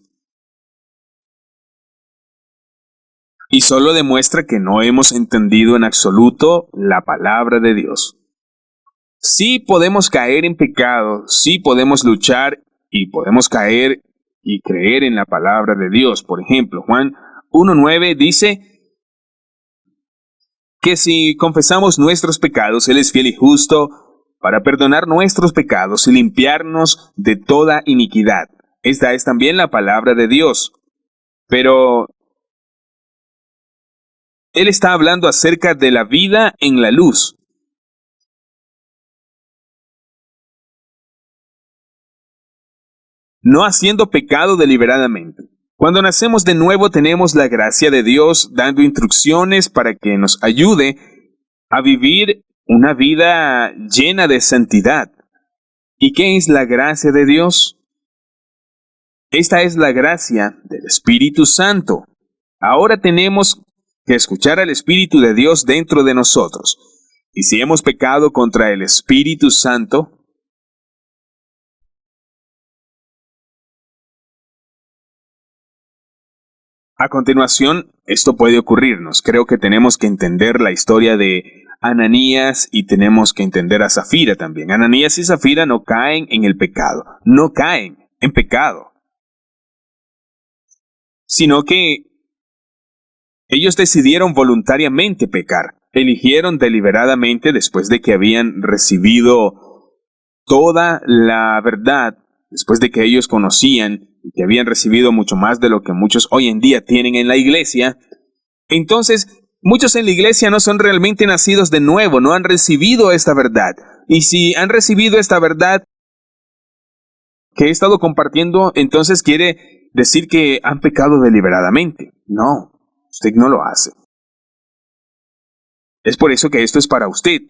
Y solo demuestra que no hemos entendido en absoluto la palabra de Dios. Sí podemos caer en pecado, sí podemos luchar y podemos caer y creer en la palabra de Dios. Por ejemplo, Juan 1:9 dice que si confesamos nuestros pecados, Él es fiel y justo para perdonar nuestros pecados y limpiarnos de toda iniquidad. Esta es también la palabra de Dios. Pero Él está hablando acerca de la vida en la luz. No haciendo pecado deliberadamente. Cuando nacemos de nuevo tenemos la gracia de Dios dando instrucciones para que nos ayude a vivir una vida llena de santidad. ¿Y qué es la gracia de Dios? Esta es la gracia del Espíritu Santo. Ahora tenemos que escuchar al Espíritu de Dios dentro de nosotros. Y si hemos pecado contra el Espíritu Santo, a continuación, esto puede ocurrirnos. Creo que tenemos que entender la historia de Ananías y tenemos que entender a Zafira también. Ananías y Zafira no caen en el pecado, no caen en pecado, sino que ellos decidieron voluntariamente pecar, eligieron deliberadamente después de que habían recibido toda la verdad, después de que ellos conocían y que habían recibido mucho más de lo que muchos hoy en día tienen en la iglesia. Entonces, muchos en la iglesia no son realmente nacidos de nuevo, no han recibido esta verdad. Y si han recibido esta verdad que he estado compartiendo, entonces quiere decir que han pecado deliberadamente. No, usted no lo hace. Es por eso que esto es para usted.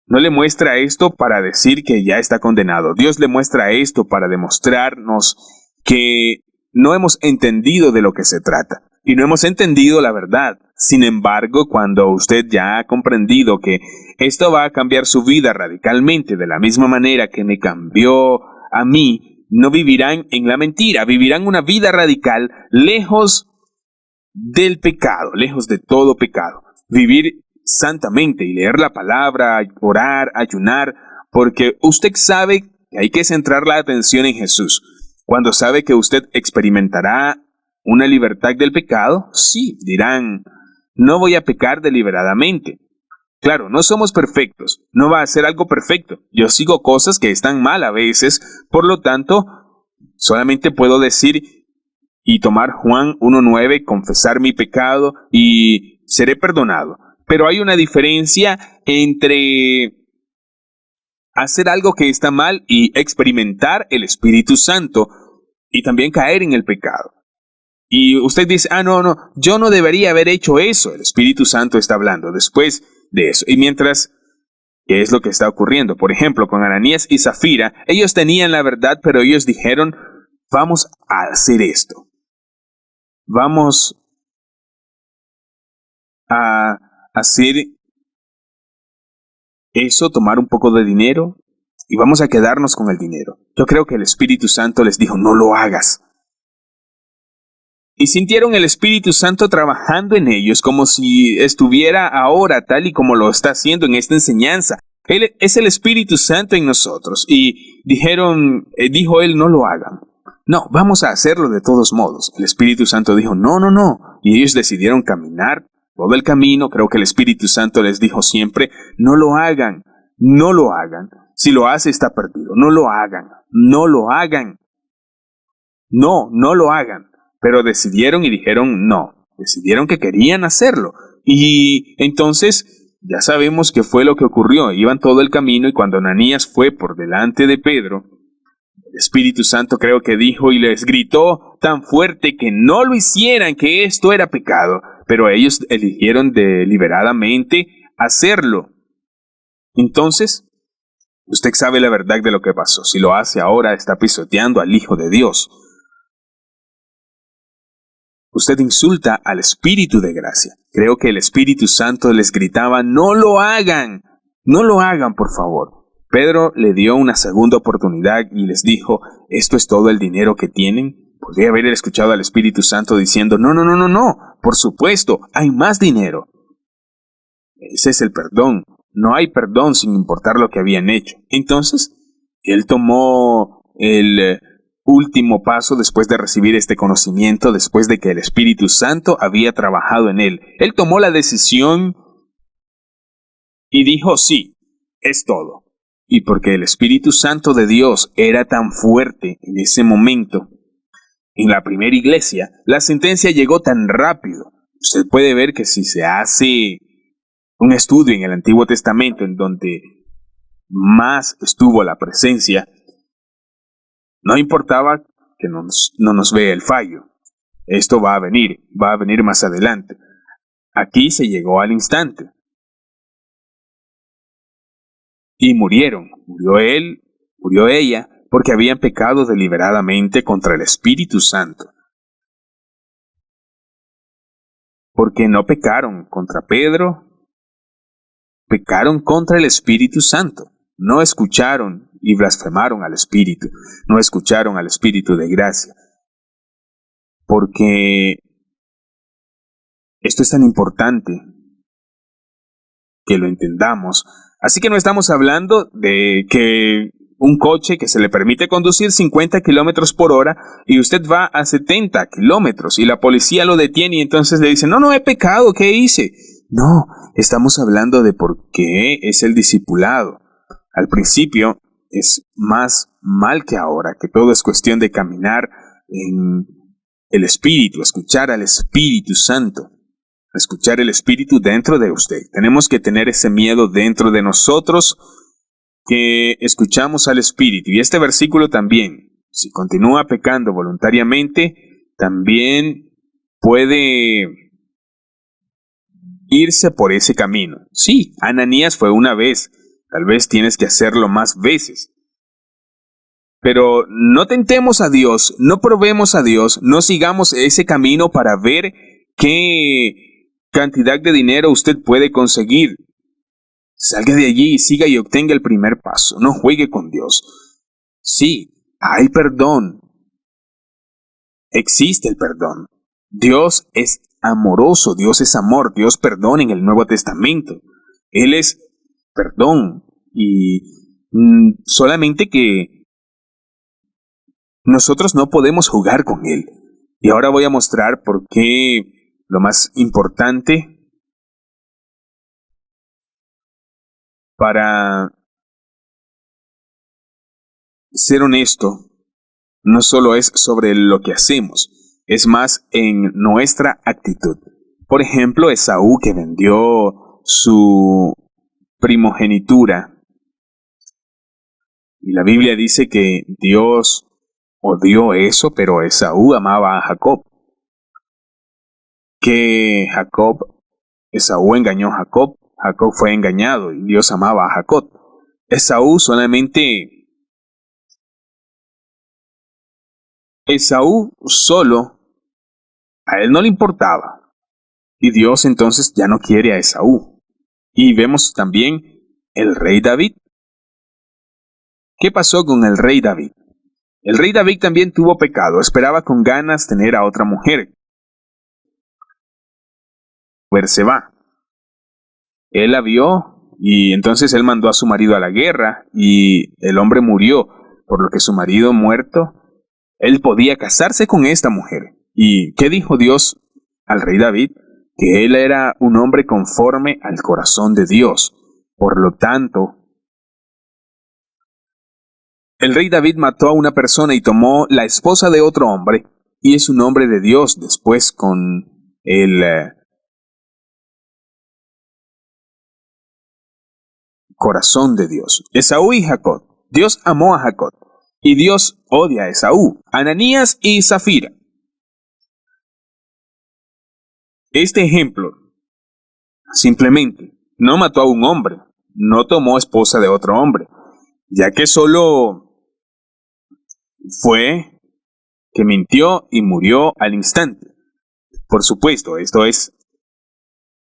No le muestra esto para decir que ya está condenado. Dios le muestra esto para demostrarnos que no hemos entendido de lo que se trata y no hemos entendido la verdad. Sin embargo, cuando usted ya ha comprendido que esto va a cambiar su vida radicalmente de la misma manera que me cambió a mí, no vivirán en la mentira, vivirán una vida radical lejos del pecado, lejos de todo pecado. Vivir santamente y leer la palabra, orar, ayunar, porque usted sabe que hay que centrar la atención en Jesús. Cuando sabe que usted experimentará una libertad del pecado, sí, dirán, no voy a pecar deliberadamente. Claro, no somos perfectos, no va a ser algo perfecto. Yo sigo cosas que están mal a veces, por lo tanto, solamente puedo decir y tomar Juan 1:9, confesar mi pecado y seré perdonado. Pero hay una diferencia entre hacer algo que está mal y experimentar el Espíritu Santo y también caer en el pecado. Y usted dice, no, yo no debería haber hecho eso. El Espíritu Santo está hablando después de eso. Y mientras, ¿qué es lo que está ocurriendo? Por ejemplo, con Ananías y Zafira, ellos tenían la verdad, pero ellos dijeron, vamos a hacer esto. Vamos a hacer eso, tomar un poco de dinero y vamos a quedarnos con el dinero. Yo creo que el Espíritu Santo les dijo, no lo hagas. Y sintieron el Espíritu Santo trabajando en ellos como si estuviera ahora tal y como lo está haciendo en esta enseñanza. Él es el Espíritu Santo en nosotros. Y dijo él, no lo hagan. No, vamos a hacerlo de todos modos. El Espíritu Santo dijo, no. Y ellos decidieron caminar todo el camino. Creo que el Espíritu Santo les dijo siempre, no lo hagan. Si lo hace está perdido. No lo hagan. No lo hagan. Pero decidieron y dijeron no. Decidieron que querían hacerlo. Y entonces ya sabemos qué fue lo que ocurrió. Iban todo el camino y cuando Ananías fue por delante de Pedro, el Espíritu Santo creo que dijo y les gritó tan fuerte que no lo hicieran, que esto era pecado. Pero ellos eligieron deliberadamente hacerlo. Entonces, usted sabe la verdad de lo que pasó. Si lo hace ahora, está pisoteando al Hijo de Dios. Usted insulta al Espíritu de gracia. Creo que el Espíritu Santo les gritaba, no lo hagan, por favor. Pedro le dio una segunda oportunidad y les dijo, ¿esto es todo el dinero que tienen? Podría haber escuchado al Espíritu Santo diciendo, no, por supuesto, hay más dinero. Ese es el perdón. No hay perdón sin importar lo que habían hecho. Entonces, él tomó el último paso después de recibir este conocimiento, después de que el Espíritu Santo había trabajado en él. Él tomó la decisión y dijo, sí, es todo. Y porque el Espíritu Santo de Dios era tan fuerte en ese momento, en la primera iglesia, la sentencia llegó tan rápido. Usted puede ver que si se hace un estudio en el Antiguo Testamento en donde más estuvo la presencia, no importaba que no nos vea el fallo. Esto va a venir más adelante. Aquí se llegó al instante. Y murieron. Murió él, murió ella, porque habían pecado deliberadamente contra el Espíritu Santo. Porque no pecaron contra Pedro, pecaron contra el Espíritu Santo. No escucharon y blasfemaron al Espíritu. No escucharon al Espíritu de gracia. Porque esto es tan importante que lo entendamos. Así que no estamos hablando de que un coche que se le permite conducir 50 kilómetros por hora y usted va a 70 kilómetros y la policía lo detiene y entonces le dice, no he pecado, ¿qué hice? No, estamos hablando de por qué es el discipulado. Al principio es más mal que ahora, que todo es cuestión de caminar en el Espíritu, escuchar al Espíritu Santo, escuchar el Espíritu dentro de usted. Tenemos que tener ese miedo dentro de nosotros que escuchamos al Espíritu. Y este versículo también, si continúa pecando voluntariamente, también puede irse por ese camino. Sí, Ananías fue una vez, tal vez tienes que hacerlo más veces. Pero no tentemos a Dios, no probemos a Dios, no sigamos ese camino para ver qué cantidad de dinero usted puede conseguir. Salga de allí y siga y obtenga el primer paso. No juegue con Dios. Sí, hay perdón. Existe el perdón. Dios es amoroso, Dios es amor, Dios perdona en el Nuevo Testamento. Él es perdón y solamente que nosotros no podemos jugar con Él. Y ahora voy a mostrar por qué lo más importante para ser honesto no solo es sobre lo que hacemos, es más en nuestra actitud. Por ejemplo, Esaú, que vendió su primogenitura, y la Biblia dice que Dios odió eso, pero Esaú amaba a Jacob. Que Esaú engañó a Jacob, Jacob fue engañado y Dios amaba a Jacob. Esaú solo, a él no le importaba. Y Dios entonces ya no quiere a Esaú. Y vemos también el rey David. ¿Qué pasó con el rey David? El rey David también tuvo pecado, esperaba con ganas tener a otra mujer. Berseba. Él la vio y entonces él mandó a su marido a la guerra y el hombre murió, por lo que su marido muerto, él podía casarse con esta mujer. ¿Y qué dijo Dios al rey David? Que él era un hombre conforme al corazón de Dios. Por lo tanto, el rey David mató a una persona y tomó la esposa de otro hombre, y es un hombre de Dios después con el corazón de Dios. Esaú y Jacob. Dios amó a Jacob, y Dios odia a Esaú. Ananías y Zafira. Este ejemplo, simplemente, no mató a un hombre, no tomó esposa de otro hombre, ya que solo fue que mintió y murió al instante. Por supuesto, esto es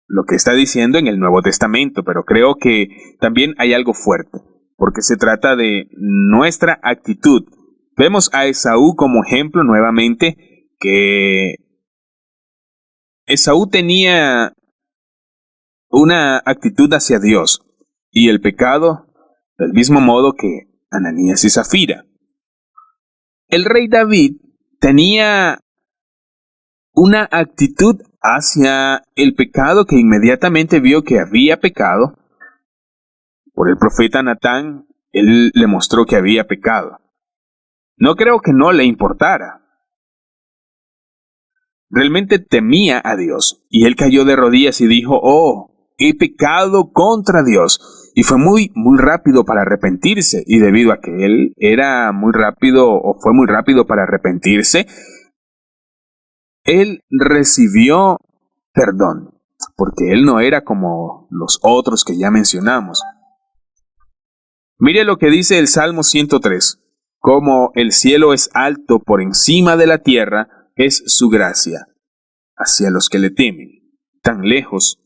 lo que está diciendo en el Nuevo Testamento, pero creo que también hay algo fuerte, porque se trata de nuestra actitud. Vemos a Esaú como ejemplo nuevamente, que Esaú tenía una actitud hacia Dios y el pecado del mismo modo que Ananías y Zafira. El rey David tenía una actitud hacia el pecado que inmediatamente vio que había pecado. Por el profeta Natán, él le mostró que había pecado. No creo que no le importara. Realmente temía a Dios y él cayó de rodillas y dijo, oh, he pecado contra Dios. Y fue muy rápido para arrepentirse, y debido a que él era muy rápido o fue muy rápido para arrepentirse, él recibió perdón, porque él no era como los otros que ya mencionamos. Mire lo que dice el Salmo 103. Como el cielo es alto por encima de la tierra, es su gracia hacia los que le temen. Tan lejos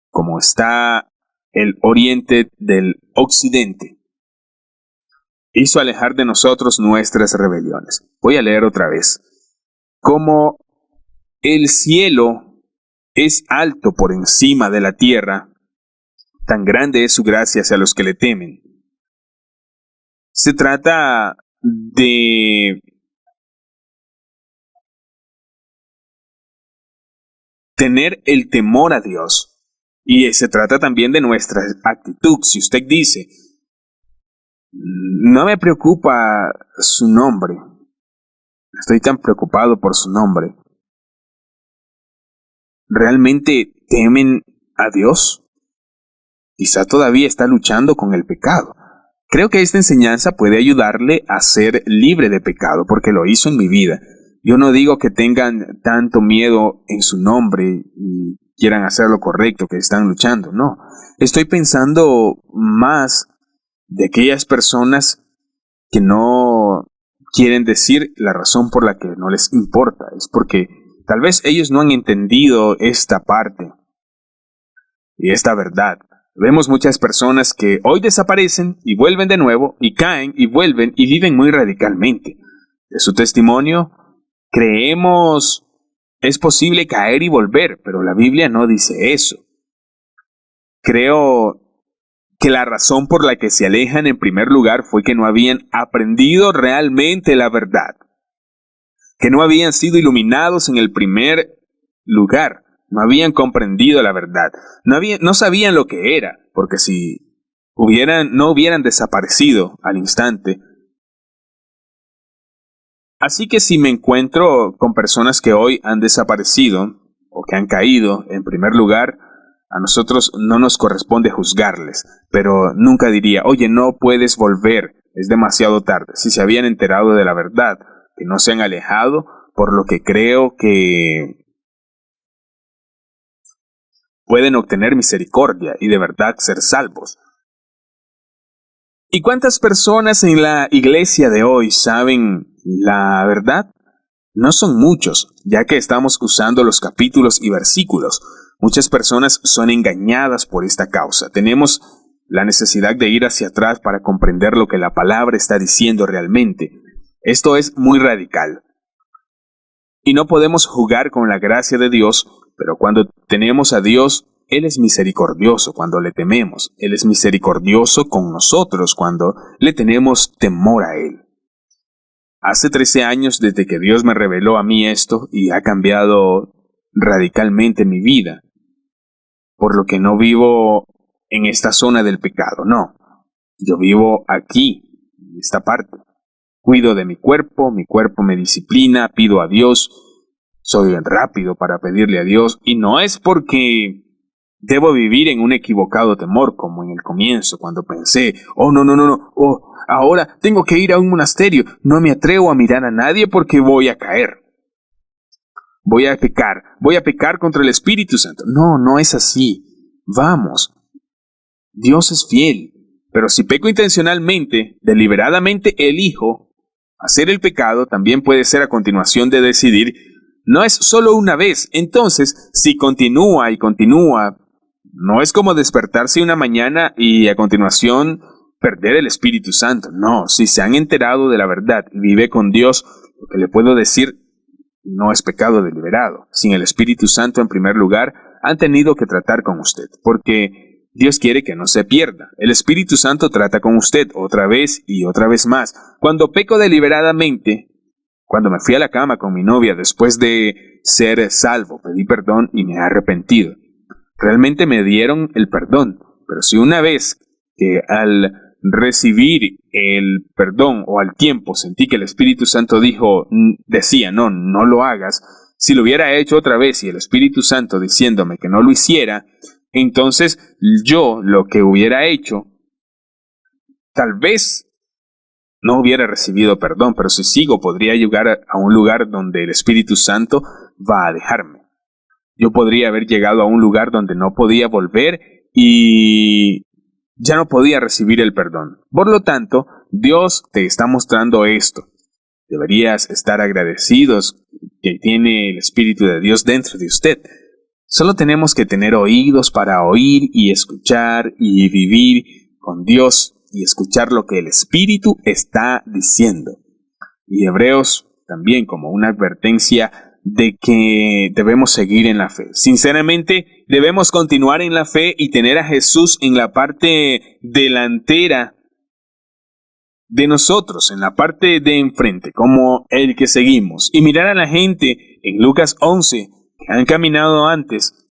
como está el oriente del occidente, hizo alejar de nosotros nuestras rebeliones. Voy a leer otra vez. Como el cielo es alto por encima de la tierra, tan grande es su gracia hacia los que le temen. Se trata de tener el temor a Dios. Y se trata también de nuestra actitud. Si usted dice, no me preocupa su nombre, estoy tan preocupado por su nombre, ¿realmente temen a Dios? Quizá todavía está luchando con el pecado. Creo que esta enseñanza puede ayudarle a ser libre de pecado, porque lo hizo en mi vida. Yo no digo que tengan tanto miedo en su nombre y quieran hacer lo correcto, que están luchando, no. Estoy pensando más de aquellas personas que no quieren decir la razón por la que no les importa. Es porque tal vez ellos no han entendido esta parte y esta verdad. Vemos muchas personas que hoy desaparecen y vuelven de nuevo, y caen y vuelven y viven muy radicalmente. De su testimonio creemos es posible caer y volver, pero la Biblia no dice eso. Creo que la razón por la que se alejan en primer lugar fue que no habían aprendido realmente la verdad, que no habían sido iluminados en el primer lugar, no habían comprendido la verdad, no sabían lo que era, porque si no hubieran desaparecido al instante. Así que si me encuentro con personas que hoy han desaparecido o que han caído, en primer lugar, a nosotros no nos corresponde juzgarles, pero nunca diría, oye, no puedes volver, es demasiado tarde. Si se habían enterado de la verdad, que no se han alejado, por lo que creo que pueden obtener misericordia y de verdad ser salvos. ¿Y cuántas personas en la iglesia de hoy saben la verdad? No son muchos, ya que estamos usando los capítulos y versículos. Muchas personas son engañadas por esta causa. Tenemos la necesidad de ir hacia atrás para comprender lo que la palabra está diciendo realmente. Esto es muy radical. Y no podemos jugar con la gracia de Dios, pero cuando tenemos a Dios, Él es misericordioso cuando le tememos. Él es misericordioso con nosotros cuando le tenemos temor a Él. Hace 13 años desde que Dios me reveló a mí esto y ha cambiado radicalmente mi vida, por lo que no vivo en esta zona del pecado, no. Yo vivo aquí, en esta parte. Cuido de mi cuerpo me disciplina, pido a Dios, soy rápido para pedirle a Dios, y no es porque debo vivir en un equivocado temor, como en el comienzo, cuando pensé, ahora tengo que ir a un monasterio, no me atrevo a mirar a nadie porque voy a caer. Voy a pecar contra el Espíritu Santo. No, no es así. Vamos. Dios es fiel. Pero si peco intencionalmente, deliberadamente elijo hacer el pecado, también puede ser a continuación de decidir, no es solo una vez. Entonces, si continúa y continúa, no es como despertarse una mañana y a continuación perder el Espíritu Santo. No, si se han enterado de la verdad y vive con Dios, lo que le puedo decir no es pecado deliberado. Sin el Espíritu Santo en primer lugar, han tenido que tratar con usted, porque Dios quiere que no se pierda. El Espíritu Santo trata con usted otra vez y otra vez más. Cuando peco deliberadamente, cuando me fui a la cama con mi novia después de ser salvo, pedí perdón y me he arrepentido. Realmente me dieron el perdón, pero si una vez que al recibir el perdón o al tiempo sentí que el Espíritu Santo decía, no lo hagas, si lo hubiera hecho otra vez y el Espíritu Santo diciéndome que no lo hiciera, entonces yo lo que hubiera hecho, tal vez no hubiera recibido perdón, pero si sigo podría llegar a un lugar donde el Espíritu Santo va a dejarme. Yo podría haber llegado a un lugar donde no podía volver y ya no podía recibir el perdón. Por lo tanto, Dios te está mostrando esto. Deberías estar agradecidos que tiene el Espíritu de Dios dentro de usted. Solo tenemos que tener oídos para oír y escuchar y vivir con Dios y escuchar lo que el Espíritu está diciendo. Y Hebreos también como una advertencia de que debemos seguir en la fe. Sinceramente, debemos continuar en la fe y tener a Jesús en la parte delantera de nosotros, en la parte de enfrente, como el que seguimos. Y mirar a la gente en Lucas 11, que han caminado antes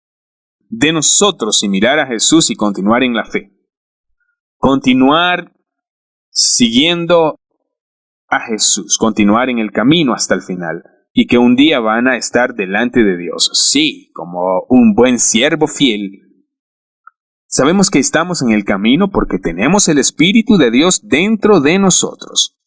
de nosotros, y mirar a Jesús y continuar en la fe. Continuar siguiendo a Jesús, continuar en el camino hasta el final. Y que un día van a estar delante de Dios. Sí, como un buen siervo fiel. Sabemos que estamos en el camino porque tenemos el Espíritu de Dios dentro de nosotros.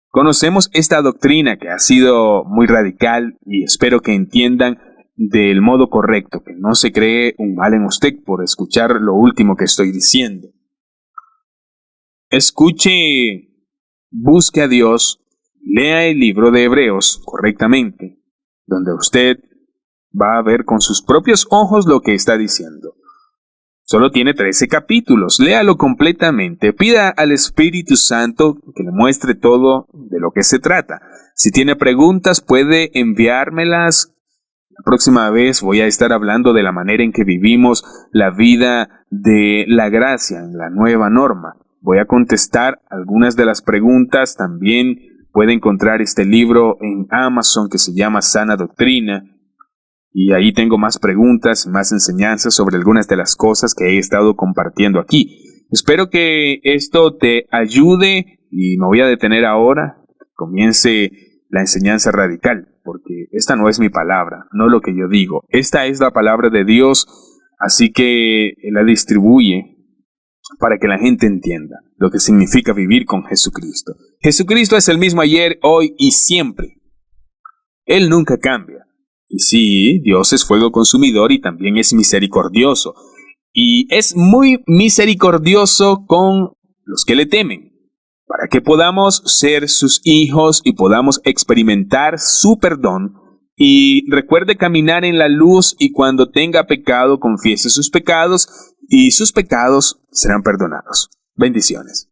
Conocemos esta doctrina que ha sido muy radical y espero que entiendan del modo correcto, que no se cree un mal en usted por escuchar lo último que estoy diciendo. Escuche. Busque a Dios, lea el libro de Hebreos correctamente, donde usted va a ver con sus propios ojos lo que está diciendo. Solo tiene 13 capítulos, léalo completamente, pida al Espíritu Santo que le muestre todo de lo que se trata. Si tiene preguntas, puede enviármelas. La próxima vez voy a estar hablando de la manera en que vivimos la vida de la gracia en la nueva norma. Voy a contestar algunas de las preguntas. También puede encontrar este libro en Amazon que se llama Sana Doctrina. Y ahí tengo más preguntas, más enseñanzas sobre algunas de las cosas que he estado compartiendo aquí. Espero que esto te ayude y me voy a detener ahora. Comience la enseñanza radical, porque esta no es mi palabra, no lo que yo digo. Esta es la palabra de Dios, así que la distribuye para que la gente entienda lo que significa vivir con Jesucristo. Jesucristo es el mismo ayer, hoy y siempre. Él nunca cambia. Y sí, Dios es fuego consumidor y también es misericordioso. Y es muy misericordioso con los que le temen, para que podamos ser sus hijos y podamos experimentar su perdón. Y recuerde caminar en la luz y cuando tenga pecado, confiese sus pecados y sus pecados serán perdonados. Bendiciones.